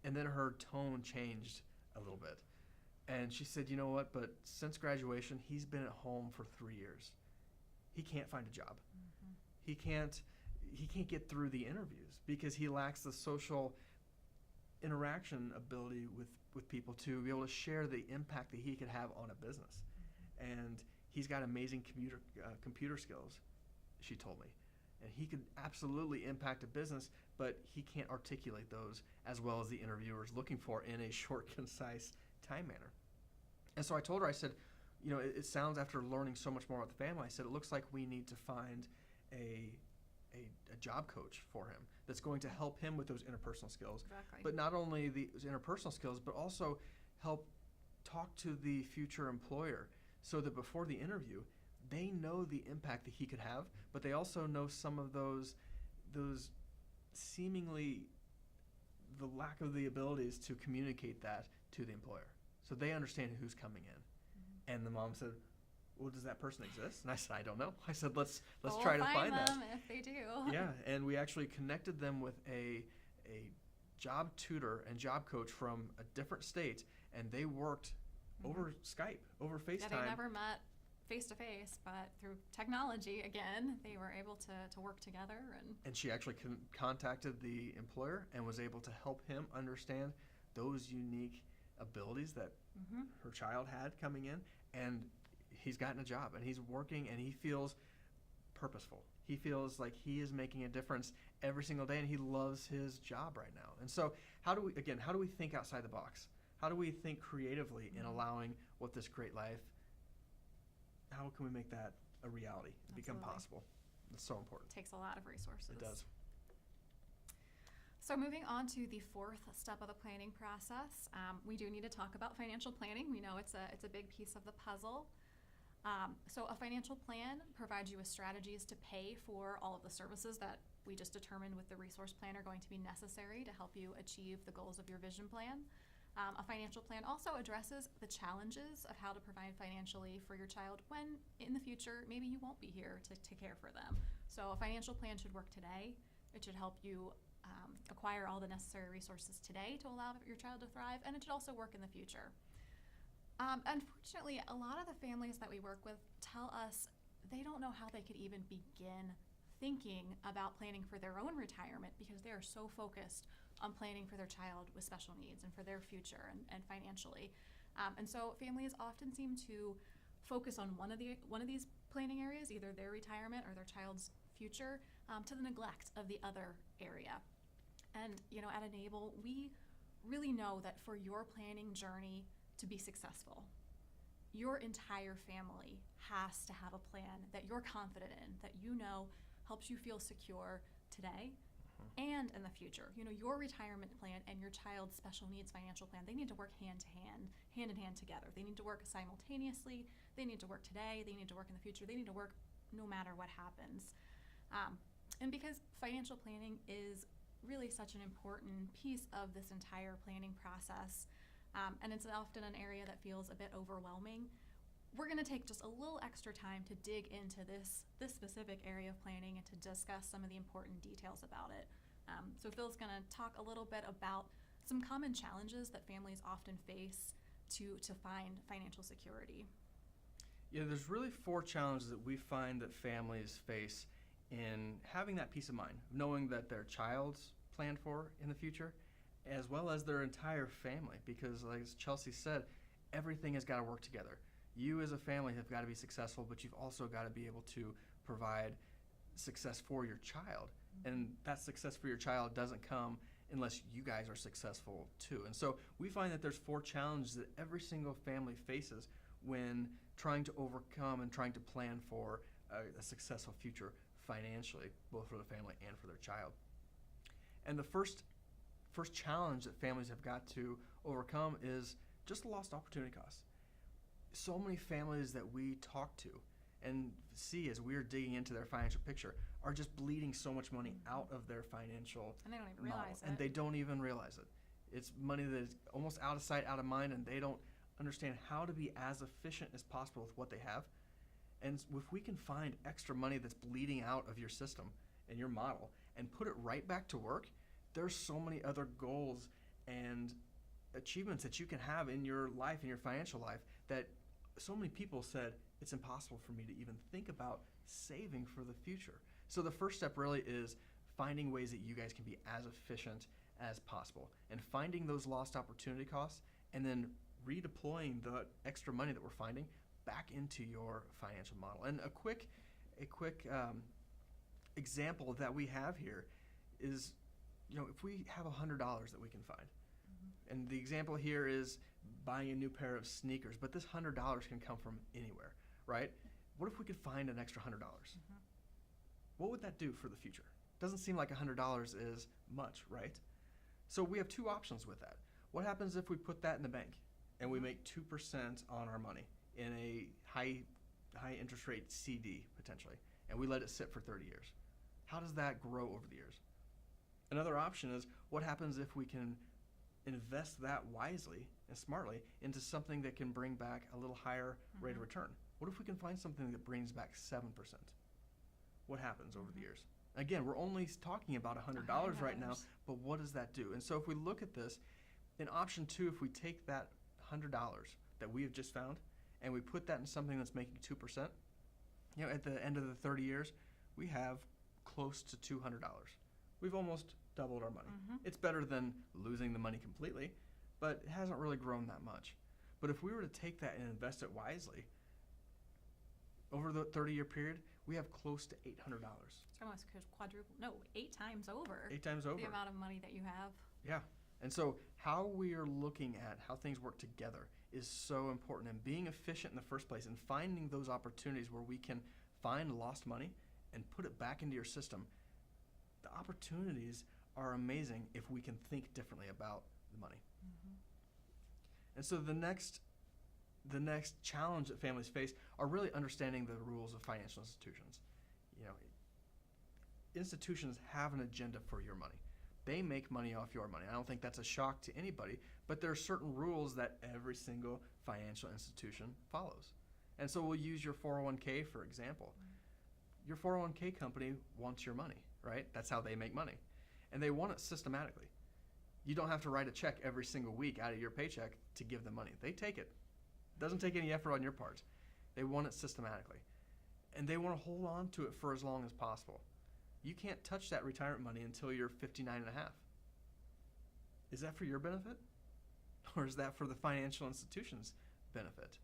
And then her tone changed a little bit. And she said, you know what, but since graduation, he's been at home for 3 years. He can't find a job. He can't get through the interviews because he lacks the social interaction ability with people to be able to share the impact that he could have on a business. And he's got amazing computer skills, she told me. And he could absolutely impact a business, but he can't articulate those as well as the interviewer is looking for in a short, concise time manner. And so I told her, I said, it sounds, after learning so much more about the family, I said, it looks like we need to find a job coach for him that's going to help him with those interpersonal skills. Exactly. But not only the interpersonal skills, but also help talk to the future employer so that before the interview, they know the impact that he could have, but they also know some of those seemingly the lack of the abilities to communicate that to the employer. So they understand who's coming in. And the mom said, well, does that person exist? And I said, I don't know. I said, let's try to find them that. If they do. Yeah, and we actually connected them with a job tutor and job coach from a different state, and they worked over Skype, over FaceTime. Yeah, they never met face to face, but through technology, again, they were able to work together. And she actually contacted the employer and was able to help him understand those unique abilities that her child had coming in. And he's gotten a job, and he's working, and he feels purposeful. He feels like he is making a difference every single day, and he loves his job right now. And so how do we think outside the box? How do we think creatively in allowing what this great life, how can we make that a reality, become possible? It's so important. It takes a lot of resources. It does. So moving on to the fourth step of the planning process, we do need to talk about financial planning. We know it's a big piece of the puzzle. So a financial plan provides you with strategies to pay for all of the services that we just determined with the resource plan are going to be necessary to help you achieve the goals of your vision plan. A financial plan also addresses the challenges of how to provide financially for your child when in the future maybe you won't be here to care for them. So a financial plan should work today. It should help you acquire all the necessary resources today to allow your child to thrive, and it should also work in the future. Unfortunately, a lot of the families that we work with tell us they don't know how they could even begin thinking about planning for their own retirement because they are so focused on planning for their child with special needs and for their future and financially. And so families often seem to focus on one of these planning areas, either their retirement or their child's future, to the neglect of the other area. And at Enable, we really know that for your planning journey to be successful, your entire family has to have a plan that you're confident in, that helps you feel secure today and in the future. Your retirement plan and your child's special needs financial plan, they need to work hand in hand together. They need to work simultaneously. They need to work today. They need to work in the future. They need to work no matter what happens. And because financial planning is really such an important piece of this entire planning process, and it's often an area that feels a bit overwhelming, we're going to take just a little extra time to dig into this specific area of planning and to discuss some of the important details about it. So Phil's going to talk a little bit about some common challenges that families often face to find financial security. Yeah, there's really four challenges that we find that families face in having that peace of mind, knowing that their child's planned for in the future, as well as their entire family. Because, like as Chelsea said, everything has got to work together. You as a family have got to be successful, but you've also got to be able to provide success for your child. And that success for your child doesn't come unless you guys are successful too. And so we find that there's four challenges that every single family faces when trying to overcome and trying to plan for a successful future financially, both for the family and for their child. And the first challenge that families have got to overcome is just the lost opportunity cost. So many families that we talk to and see as we're digging into their financial picture are just bleeding so much money out of their financial And they don't even model, realize it. and they don't even realize it. It's money that is almost out of sight, out of mind, and they don't understand how to be as efficient as possible with what they have. And if we can find extra money that's bleeding out of your system and your model and put it right back to work, there's so many other goals and achievements that you can have in your life, in your financial life, that so many people said it's impossible for me to even think about saving for the future. So the first step really is finding ways that you guys can be as efficient as possible and finding those lost opportunity costs and then redeploying the extra money that we're finding back into your financial model. And a quick example that we have here is, if we have $100 that we can find, and the example here is buying a new pair of sneakers, but this $100 can come from anywhere, right? What if we could find an extra $100? What would that do for the future? Doesn't seem like $100 is much, right? So we have two options with that. What happens if we put that in the bank and we make 2% on our money in a high interest rate CD potentially, and we let it sit for 30 years? How does that grow over the years? Another option is what happens if we can invest that wisely and smartly into something that can bring back a little higher rate of return? What if we can find something that brings back 7%? What happens over the years? Again, we're only talking about $100 right now, but what does that do? And so if we look at this, in option 2, if we take that $100 that we have just found and we put that in something that's making 2%, at the end of the 30 years, we have close to $200. We've almost doubled our money. It's better than losing the money completely, but it hasn't really grown that much. But if we were to take that and invest it wisely, over the 30-year period, we have close to $800. It's almost quadruple. No, 8 times over. 8 times over. The amount of money that you have. Yeah. And so how we are looking at how things work together is so important. And being efficient in the first place and finding those opportunities where we can find lost money and put it back into your system, the opportunities are amazing if we can think differently about the money. And so the next challenge that families face are really understanding the rules of financial institutions. Institutions have an agenda for your money. They make money off your money. I don't think that's a shock to anybody, but there are certain rules that every single financial institution follows. And so we'll use your 401k, for example. Your 401k company wants your money, right? That's how they make money. And they want it systematically. You don't have to write a check every single week out of your paycheck to give them money. They take it. Doesn't take any effort on your part. They want it systematically. And they want to hold on to it for as long as possible. You can't touch that retirement money until you're 59 and a half. Is that for your benefit? Or is that for the financial institution's benefit?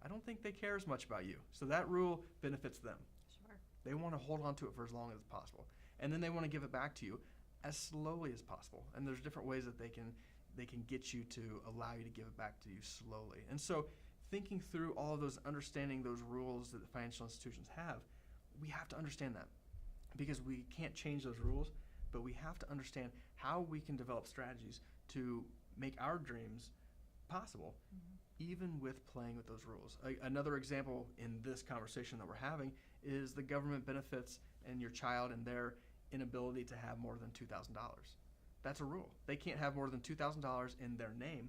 I don't think they care as much about you. So that rule benefits them. Sure. They want to hold on to it for as long as possible. And then they want to give it back to you as slowly as possible. And there's different ways that they can get you to allow you to give it back to you slowly. And so thinking through all of those, understanding those rules that the financial institutions have, we have to understand that. Because we can't change those rules, but we have to understand how we can develop strategies to make our dreams possible, even with playing with those rules. Another example in this conversation that we're having is the government benefits and your child and their inability to have more than $2,000. That's a rule. They can't have more than $2,000 in their name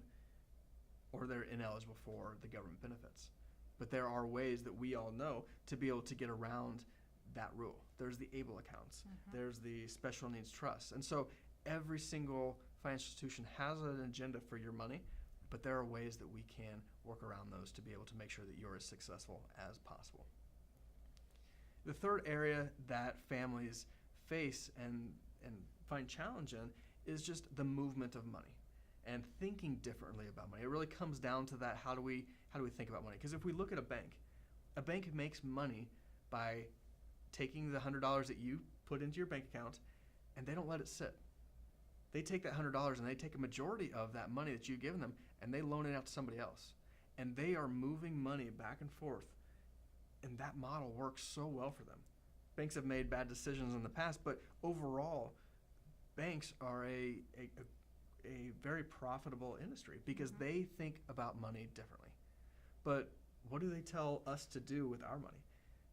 or they're ineligible for the government benefits. But there are ways that we all know to be able to get around that rule. There's the ABLE accounts. There's the special needs trusts. And so every single financial institution has an agenda for your money, But there are ways that we can work around those to be able to make sure that you're as successful as possible. The third area that families face and find challenge in is just the movement of money and thinking differently about money. It really comes down to that. How do we think about money? Because if we look at a bank makes money by taking the $100 that you put into your bank account, and they don't let it sit. They take that $100 and they take a majority of that money that you've given them and they loan it out to somebody else. And they are moving money back and forth. And that model works so well for them. Banks have made bad decisions in the past, but overall, banks are a very profitable industry because they think about money differently. But what do they tell us to do with our money?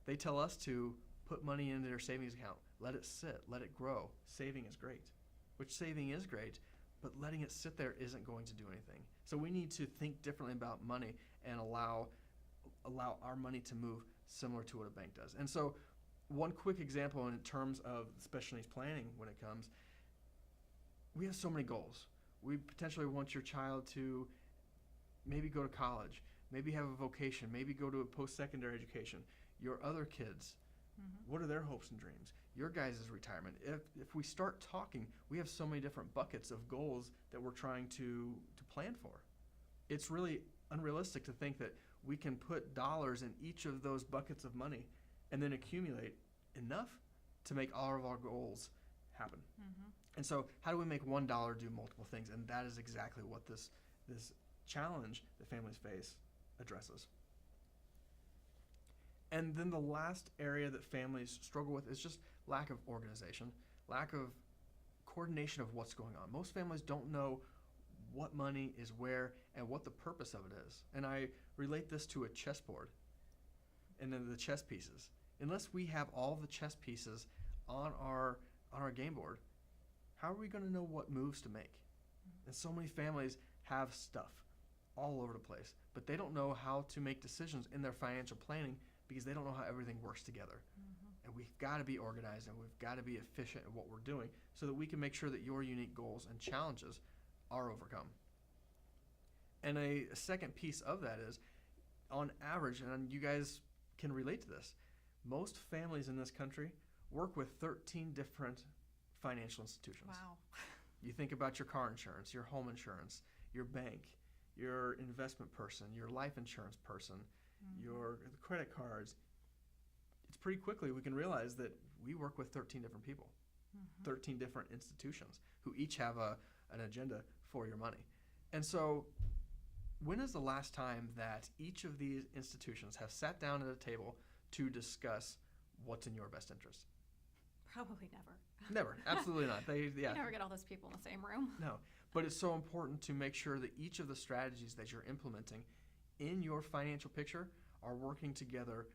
They tell us to put money into their savings account, let it sit, let it grow. Saving is great, which saving is great, but letting it sit there isn't going to do anything. So we need to think differently about money and allow our money to move similar to what a bank does. And so one quick example in terms of special needs planning when it comes, we have so many goals. We potentially want your child to maybe go to college, maybe have a vocation, maybe go to a post-secondary education. Your other kids, what are their hopes and dreams? Your guys' retirement. If we start talking, we have so many different buckets of goals that we're trying to plan for. It's really unrealistic to think that we can put dollars in each of those buckets of money and then accumulate enough to make all of our goals happen. And so how do we make $1 do multiple things? And that is exactly what this challenge that families face addresses. And then the last area that families struggle with is just lack of organization, lack of coordination of what's going on. Most families don't know what money is where and what the purpose of it is. And I relate this to a chessboard and then the chess pieces. Unless we have all the chess pieces on our game board, how are we going to know what moves to make? And so many families have stuff all over the place, but they don't know how to make decisions in their financial planning because they don't know how everything works together. And we've got to be organized and we've got to be efficient in what we're doing so that we can make sure that your unique goals and challenges are overcome. And a second piece of that is, on average, and you guys can relate to this, most families in this country work with 13 different financial institutions. Wow. You think about your car insurance, your home insurance, your bank, your investment person, your life insurance person, your credit cards. It's pretty quickly we can realize that we work with 13 different people, 13 different institutions who each have an agenda for your money. And so when is the last time that each of these institutions have sat down at a table to discuss what's in your best interest? Probably never. Never. Absolutely not. You never get all those people in the same room. No. But it's so important to make sure that each of the strategies that you're implementing in your financial picture are working together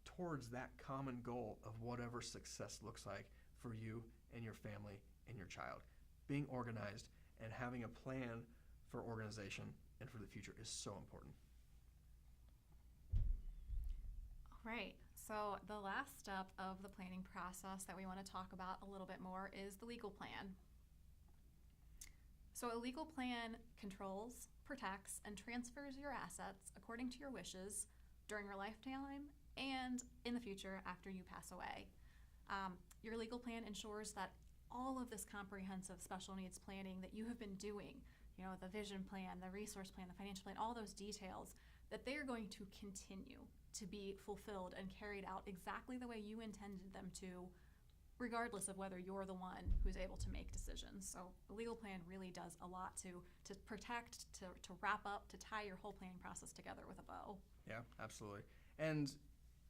towards that common goal of whatever success looks like for you and your family and your child. Being organized and having a plan for organization and for the future is so important. All right. So the last step of the planning process that we want to talk about a little bit more is the legal plan. So a legal plan controls, protects, and transfers your assets according to your wishes during your lifetime and in the future after you pass away. Your legal plan ensures that all of this comprehensive special needs planning that you have been doing, the vision plan, the resource plan, the financial plan, all those details, that they are going to continue to be fulfilled and carried out exactly the way you intended them to, regardless of whether you're the one who's able to make decisions. So the legal plan really does a lot to protect, to wrap up, to tie your whole planning process together with a bow. Yeah, absolutely. And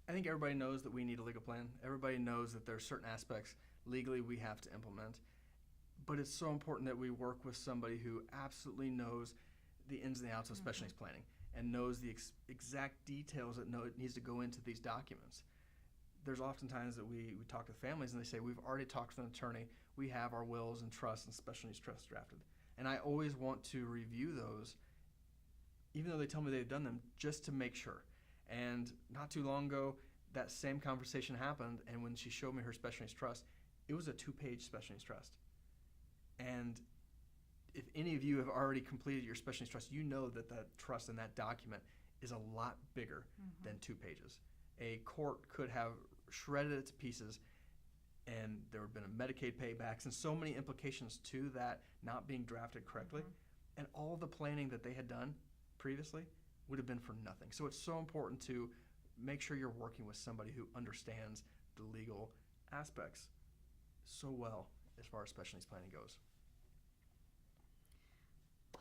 I think everybody knows that we need a legal plan. Everybody knows that there are certain aspects legally we have to implement. But it's so important that we work with somebody who absolutely knows the ins and the outs of special needs planning and knows the exact details that needs to go into these documents. There's oftentimes that we talk to families and they say, we've already talked to an attorney, we have our wills and trusts and special needs trusts drafted. And I always want to review those, even though they tell me they've done them, just to make sure. And not too long ago, that same conversation happened, and when she showed me her special needs trust, it was a 2-page special needs trust. And if any of you have already completed your special needs trust, you know that the trust in that document is a lot bigger than 2 pages. A court could have shredded it to pieces, and there would have been a Medicaid paybacks and so many implications to that not being drafted correctly. And all the planning that they had done previously would have been for nothing. So it's so important to make sure you're working with somebody who understands the legal aspects so well as far as special needs planning goes.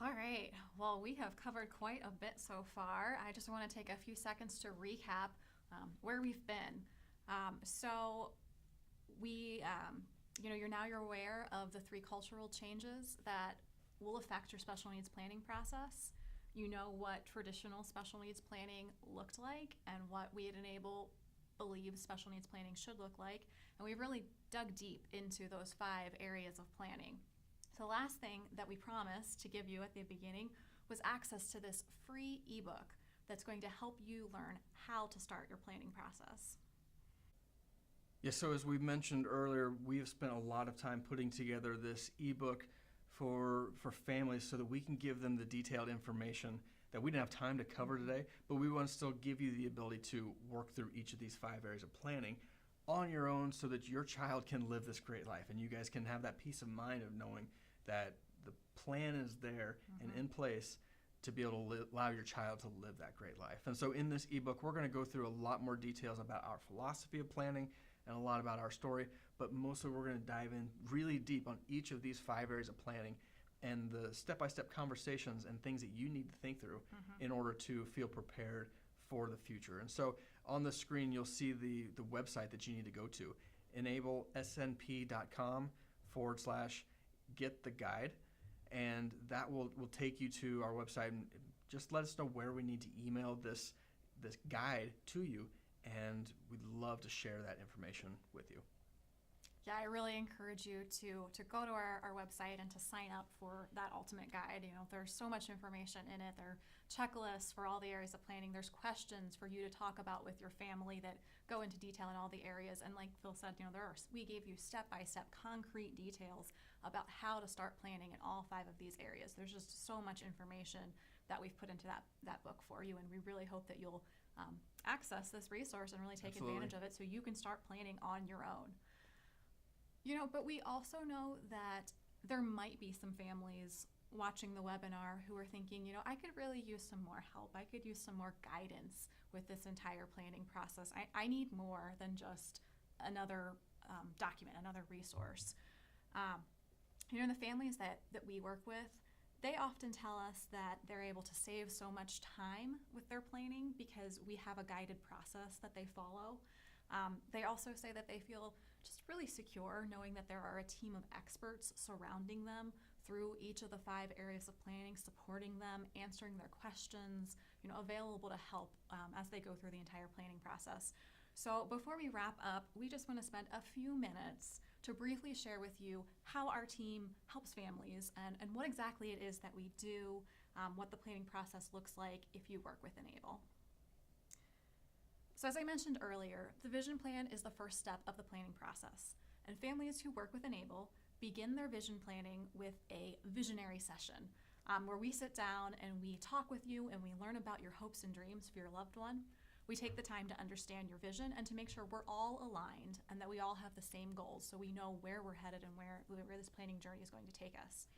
All right. Well, we have covered quite a bit so far. I just want to take a few seconds to recap where we've been. So we, you're aware of the 3 cultural changes that will affect your special needs planning process. You know what traditional special needs planning looked like and what we at Enable believe special needs planning should look like. And we've really dug deep into those 5 areas of planning. So the last thing that we promised to give you at the beginning was access to this free ebook that's going to help you learn how to start your planning process. Yeah, so as we mentioned earlier, we've spent a lot of time putting together this ebook for families so that we can give them the detailed information that we didn't have time to cover today, but we want to still give you the ability to work through each of these 5 areas of planning on your own so that your child can live this great life and you guys can have that peace of mind of knowing that the plan is there and in place to be able to allow your child to live that great life. And so in this ebook, we're going to go through a lot more details about our philosophy of planning and a lot about our story, but mostly we're going to dive in really deep on each of these 5 areas of planning and the step-by-step conversations and things that you need to think through in order to feel prepared for the future. And so on the screen, you'll see the website that you need to go to, enablesnp.com/get-the-guide, and that will take you to our website and just let us know where we need to email this guide to you, and we'd love to share that information with you. Yeah, I really encourage you to go to our website and to sign up for that ultimate guide. There's so much information in it. There are checklists for all the areas of planning. There's questions for you to talk about with your family that go into detail in all the areas. And like Phil said, we gave you step-by-step concrete details about how to start planning in all 5 of these areas. There's just so much information that we've put into that book for you, and we really hope that you'll access this resource and really take advantage of it so you can start planning on your own. But we also know that there might be some families watching the webinar who are thinking, I could really use some more help. I could use some more guidance with this entire planning process. I need more than just another document, another resource. The families that we work with, they often tell us that they're able to save so much time with their planning because we have a guided process that they follow. They also say that they feel just really secure knowing that there are a team of experts surrounding them through each of the 5 areas of planning, supporting them, answering their questions, available to help as they go through the entire planning process. So before we wrap up, we just want to spend a few minutes to briefly share with you how our team helps families and what exactly it is that we do, what the planning process looks like if you work with Enable. So as I mentioned earlier, the vision plan is the first step of the planning process, and families who work with Enable begin their vision planning with a visionary session where we sit down and we talk with you and we learn about your hopes and dreams for your loved one. We take the time to understand your vision and to make sure we're all aligned and that we all have the same goals so we know where we're headed and where this planning journey is going to take us.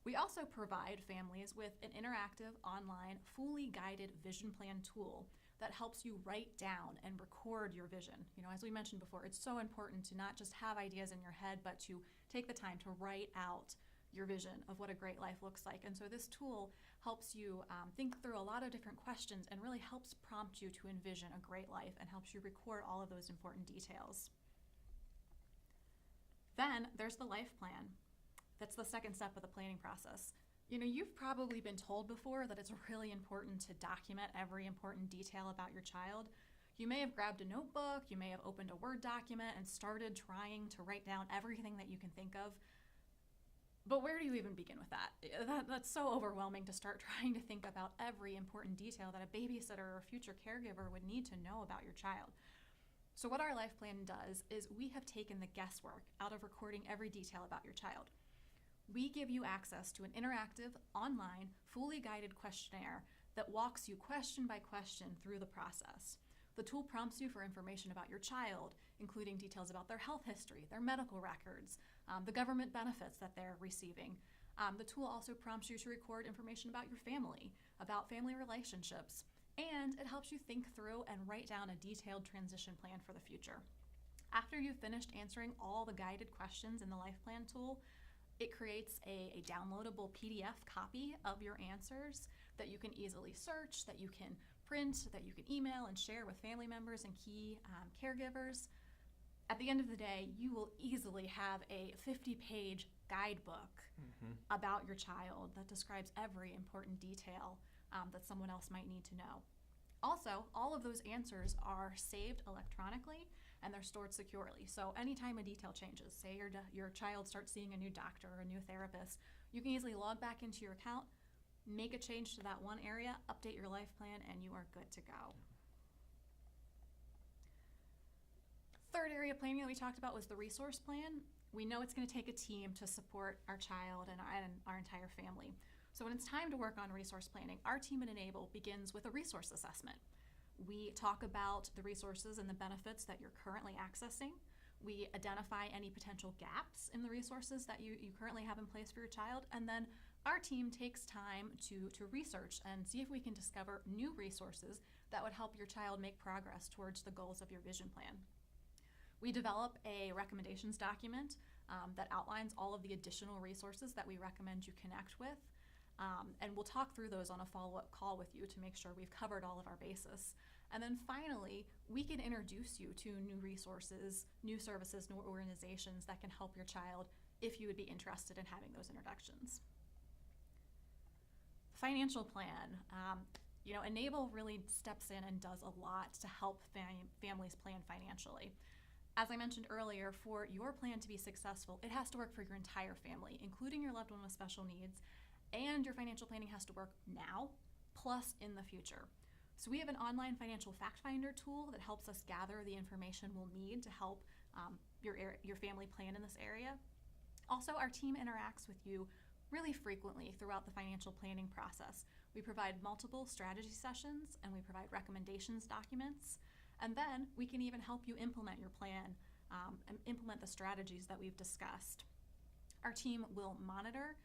We also provide families with an interactive, online, fully guided vision plan tool that helps you write down and record your vision. As we mentioned before, it's so important to not just have ideas in your head, but to take the time to write out your vision of what a great life looks like. And so this tool helps you think through a lot of different questions and really helps prompt you to envision a great life and helps you record all of those important details. Then there's the life plan. That's the second step of the planning process. You've probably been told before that it's really important to document every important detail about your child. You may have grabbed a notebook, you may have opened a Word document and started trying to write down everything that you can think of. But where do you even begin with that? That's so overwhelming to start trying to think about every important detail that a babysitter or future caregiver would need to know about your child. So what our life plan does is we have taken the guesswork out of recording every detail about your child. we give you access to an interactive, online, fully guided questionnaire that walks you question by question through the process. The tool prompts you for information about your child, including details about their health history, their medical records, the government benefits that they're receiving. The tool also prompts you to record information about your family, about family relationships, and it helps you think through and write down a detailed transition plan for the future. After you've finished answering all the guided questions in the Life Plan tool, it creates a downloadable PDF copy of your answers that you can easily search, that you can print, that you can email and share with family members and key caregivers. At the end of the day, you will easily have a 50-page guidebook about your child that describes every important detail that someone else might need to know. Also, all of those answers are saved electronically and they're stored securely. So anytime a detail changes, say your child starts seeing a new doctor or a new therapist, you can easily log back into your account, make a change to that one area, update your life plan, and you are good to go. Third area of planning that we talked about was the resource plan. We know it's going to take a team to support our child and our entire family. So when it's time to work on resource planning, our team at Enable begins with a resource assessment. We talk about the resources and the benefits that you're currently accessing. We identify any potential gaps in the resources that you currently have in place for your child, and then our team takes time to research and see if we can discover new resources that would help your child make progress towards the goals of your vision plan. We develop a recommendations document that outlines all of the additional resources that we recommend you connect with. And we'll talk through those on a follow-up call with you to make sure we've covered all of our bases. And then finally, we can introduce you to new resources, new services, new organizations that can help your child if you would be interested in having those introductions. Financial plan. Enable really steps in and does a lot to help families plan financially. As I mentioned earlier, for your plan to be successful, it has to work for your entire family, including your loved one with special needs, and your financial planning has to work now, plus in the future. So we have an online financial fact finder tool that helps us gather the information we'll need to help your family plan in this area. Also, our team interacts with you really frequently throughout the financial planning process. We provide multiple strategy sessions and we provide recommendations documents. And then we can even help you implement your plan and implement the strategies that we've discussed. Our team will monitor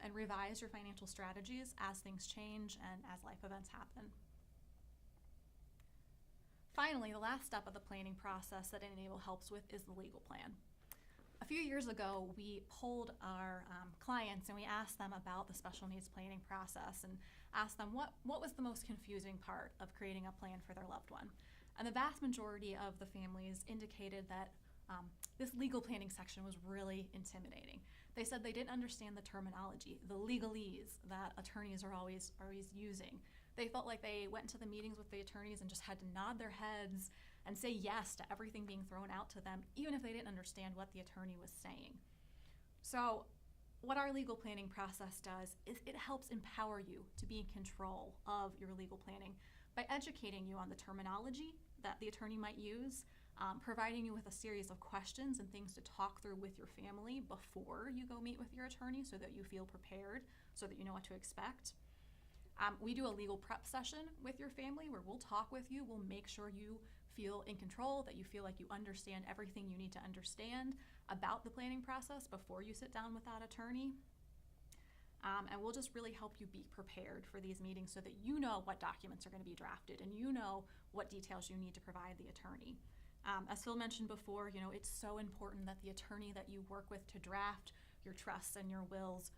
and revise your financial strategies as things change and as life events happen. Finally, the last step of the planning process that Enable helps with is the legal plan. A few years ago, we polled our clients and we asked them about the special needs planning process and asked them what was the most confusing part of creating a plan for their loved one. And the vast majority of the families indicated that this legal planning section was really intimidating. They said they didn't understand the terminology, the legalese that attorneys are always using. They felt like they went to the meetings with the attorneys and just had to nod their heads and say yes to everything being thrown out to them, even if they didn't understand what the attorney was saying. So what our legal planning process does is it helps empower you to be in control of your legal planning by educating you on the terminology that the attorney might use, providing you with a series of questions and things to talk through with your family before you go meet with your attorney so that you feel prepared, so that you know what to expect. We do a legal prep session with your family where we'll talk with you, we'll make sure you feel in control, that you feel like you understand everything you need to understand about the planning process before you sit down with that attorney. And we'll just really help you be prepared for these meetings so that you know what documents are going to be drafted and you know what details you need to provide the attorney. As Phil mentioned before, it's so important that the attorney that you work with to draft your trusts and your wills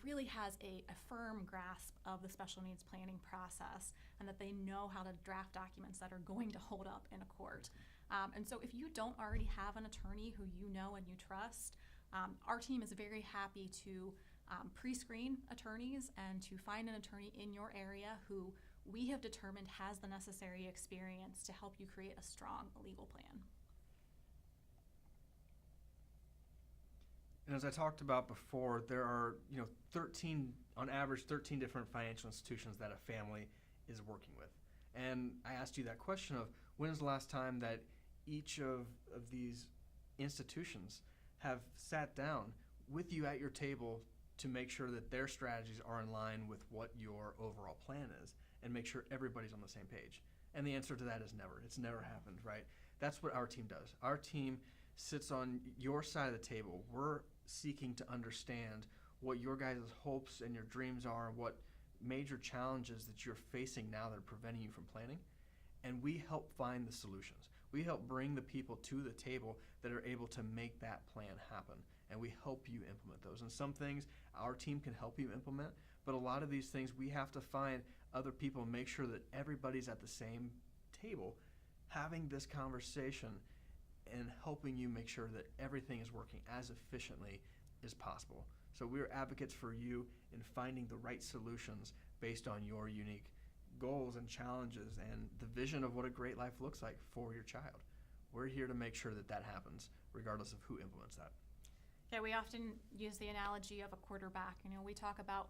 really has a firm grasp of the special needs planning process and that they know how to draft documents that are going to hold up in a court. And so if you don't already have an attorney who you know and you trust, our team is very happy to pre-screen attorneys and to find an attorney in your area who we have determined has the necessary experience to help you create a strong legal plan. And as I talked about before, there are 13 different financial institutions that a family is working with. And I asked you that question of when is the last time that each of these institutions have sat down with you at your table to make sure that their strategies are in line with what your overall plan is and make sure everybody's on the same page. And the answer to that is never. It's never happened, right? That's what our team does. Our team sits on your side of the table. We're seeking to understand what your guys' hopes and your dreams are, what major challenges that you're facing now that are preventing you from planning, and we help find the solutions. We help bring the people to the table that are able to make that plan happen, and we help you implement those. And some things our team can help you implement, but a lot of these things we have to find other people and make sure that everybody's at the same table having this conversation and helping you make sure that everything is working as efficiently as possible. So we're advocates for you in finding the right solutions based on your unique goals and challenges and the vision of what a great life looks like for your child. We're here to make sure that that happens regardless of who implements that. Yeah, we often use the analogy of a quarterback. We talk about,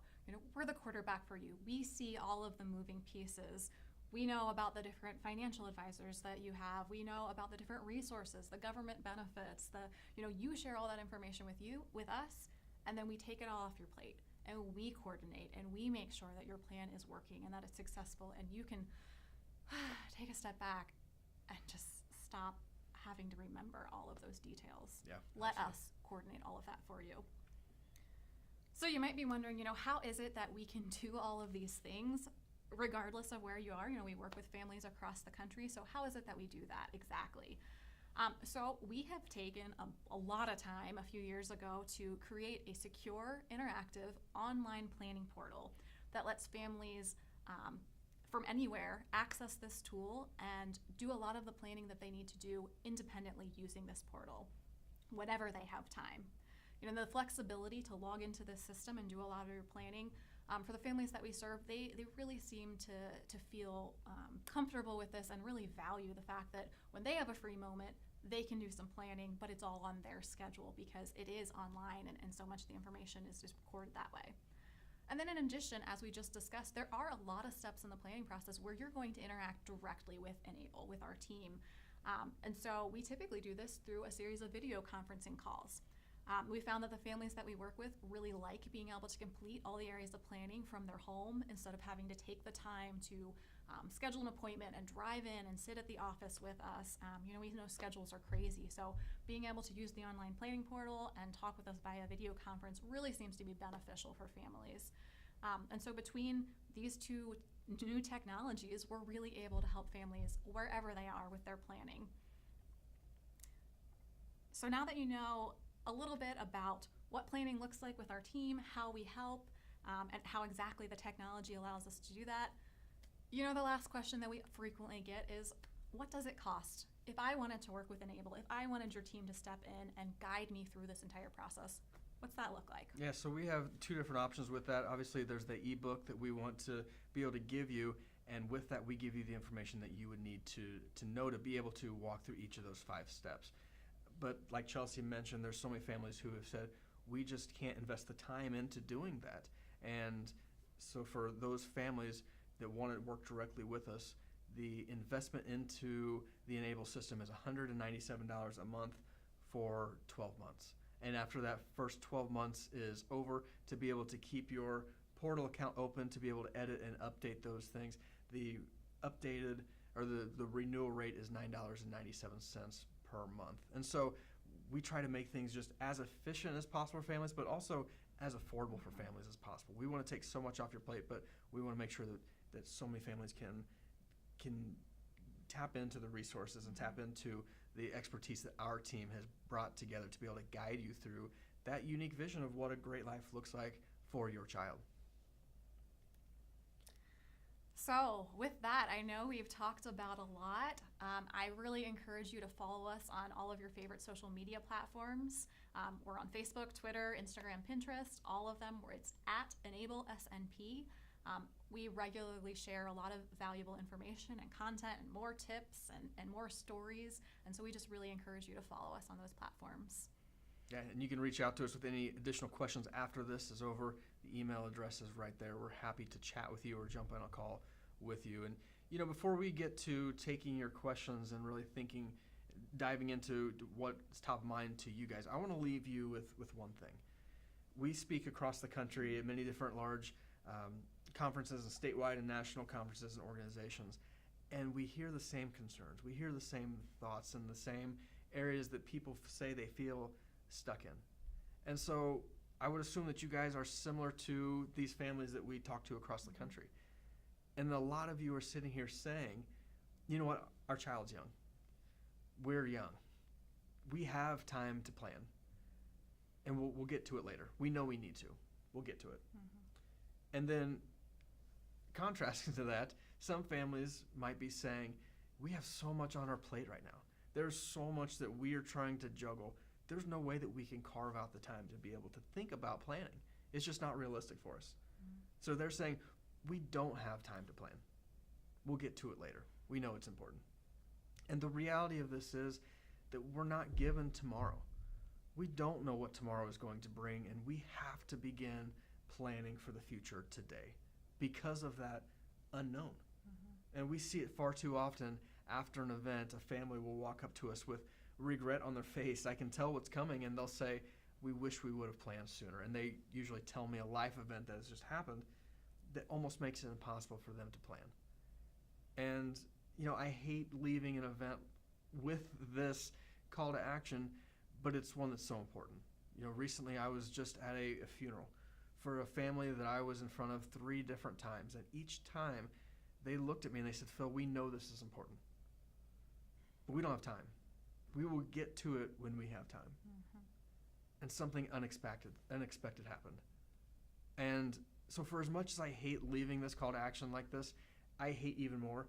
we're the quarterback for you. We see all of the moving pieces. We know about the different financial advisors that you have. We know about the different resources, the government benefits, you share all that information with us, and then we take it all off your plate and we coordinate and we make sure that your plan is working and that it's successful, and you can take a step back and just stop having to remember all of those details. Yeah, Let absolutely. us coordinate all of that for you. So you might be wondering, how is it that we can do all of these things regardless of where you are? We work with families across the country, so how is it that we do that exactly? So we have taken a lot of time a few years ago to create a secure, interactive, online planning portal that lets families from anywhere access this tool and do a lot of the planning that they need to do independently using this portal, whenever they have time. The flexibility to log into this system and do a lot of your planning, for the families that we serve, they really seem to feel comfortable with this and really value the fact that when they have a free moment, they can do some planning, but it's all on their schedule because it is online and so much of the information is just recorded that way. And then in addition, as we just discussed, there are a lot of steps in the planning process where you're going to interact directly with Enable, with our team. And so we typically do this through a series of video conferencing calls. We found that the families that we work with really like being able to complete all the areas of planning from their home instead of having to take the time to schedule an appointment and drive in and sit at the office with us. We know schedules are crazy, so being able to use the online planning portal and talk with us via video conference really seems to be beneficial for families. And so between these two new technologies, we're really able to help families wherever they are with their planning. So now that you know a little bit about what planning looks like with our team, how we help, and how exactly the technology allows us to do that, the last question that we frequently get is, what does it cost? If I wanted to work with Enable, if I wanted your team to step in and guide me through this entire process, what's that look like? Yeah, so we have two different options with that. Obviously, there's the ebook that we want to be able to give you, and with that, we give you the information that you would need to know to be able to walk through each of those 5 steps. But like Chelsea mentioned, there's so many families who have said, we just can't invest the time into doing that. And so for those families that want to work directly with us, the investment into the Enable system is $197 a month for 12 months. And after that first 12 months is over, to be able to keep your portal account open, to be able to edit and update those things, the updated or the renewal rate is $9.97 per month. And so we try to make things just as efficient as possible for families, but also as affordable for families as possible. We want to take so much off your plate, but we want to make sure that so many families can tap into the resources and tap into the expertise that our team has brought together to be able to guide you through that unique vision of what a great life looks like for your child. So with that, I know we've talked about a lot. I really encourage you to follow us on all of your favorite social media platforms. We're on Facebook, Twitter, Instagram, Pinterest, all of them, where it's at EnableSNP. We regularly share a lot of valuable information and content and more tips and more stories. And so we just really encourage you to follow us on those platforms. Yeah, and you can reach out to us with any additional questions after this is over. The email address is right there. We're happy to chat with you or jump on a call with you. And, before we get to taking your questions and really diving into what's top of mind to you guys, I want to leave you with one thing. we speak across the country at many different large conferences and statewide and national conferences and organizations, and we hear the same concerns. We hear the same thoughts and the same areas that people say they feel stuck in. And so I would assume that you guys are similar to these families that we talk to across the country. And a lot of you are sitting here saying, you know what, our child's young. We're young. We have time to plan. And we'll get to it later. We know we need to. We'll get to it. And then contrasting to that, some families might be saying, we have so much on our plate right now. There's so much that we are trying to juggle. There's no way that we can carve out the time to be able to think about planning. It's just not realistic for us. So they're saying, we don't have time to plan. We'll get to it later. We know it's important. And the reality of this is that we're not given tomorrow. We don't know what tomorrow is going to bring, and we have to begin planning for the future today because of that unknown. And we see it far too often after an event. A family will walk up to us with regret on their face. I can tell what's coming, and they'll say, we wish we would have planned sooner. And they usually tell me a life event that has just happened that almost makes it impossible for them to plan. And, you know, I hate leaving an event with this call to action, but it's one that's so important. You know, recently I was just at a funeral for a family that I was in front of 3 different times. And each time they looked at me and they said, Phil, we know this is important, but we don't have time. We will get to it when we have time. And something unexpected happened. And so for as much as I hate leaving this call to action like this, I hate even more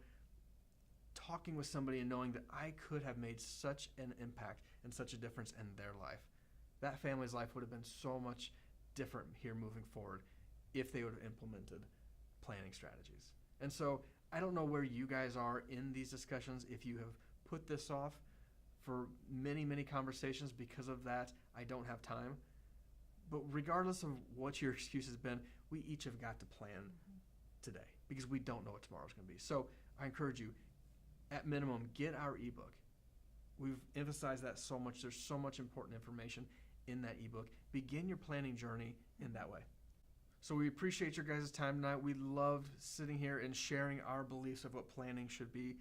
talking with somebody and knowing that I could have made such an impact and such a difference in their life. That family's life would have been so much different here moving forward if they would have implemented planning strategies. And so I don't know where you guys are in these discussions, if you have put this off for many, many conversations because of that, I don't have time. But regardless of what your excuse has been, we each have got to plan today because we don't know what tomorrow's going to be. So I encourage you, at minimum, get our ebook. We've emphasized that so much. There's so much important information in that ebook. Begin your planning journey in that way. So we appreciate your guys' time tonight. We loved sitting here and sharing our beliefs of what planning should be.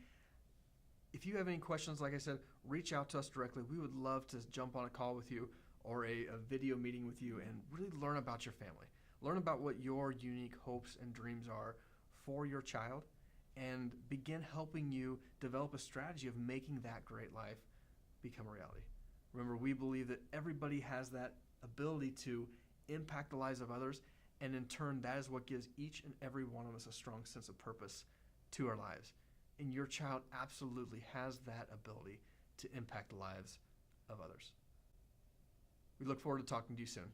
If you have any questions, like I said, reach out to us directly. We would love to jump on a call with you or a video meeting with you and really learn about your family. Learn about what your unique hopes and dreams are for your child and begin helping you develop a strategy of making that great life become a reality. Remember, we believe that everybody has that ability to impact the lives of others, and in turn, that is what gives each and every one of us a strong sense of purpose to our lives. And your child absolutely has that ability to impact the lives of others. We look forward to talking to you soon.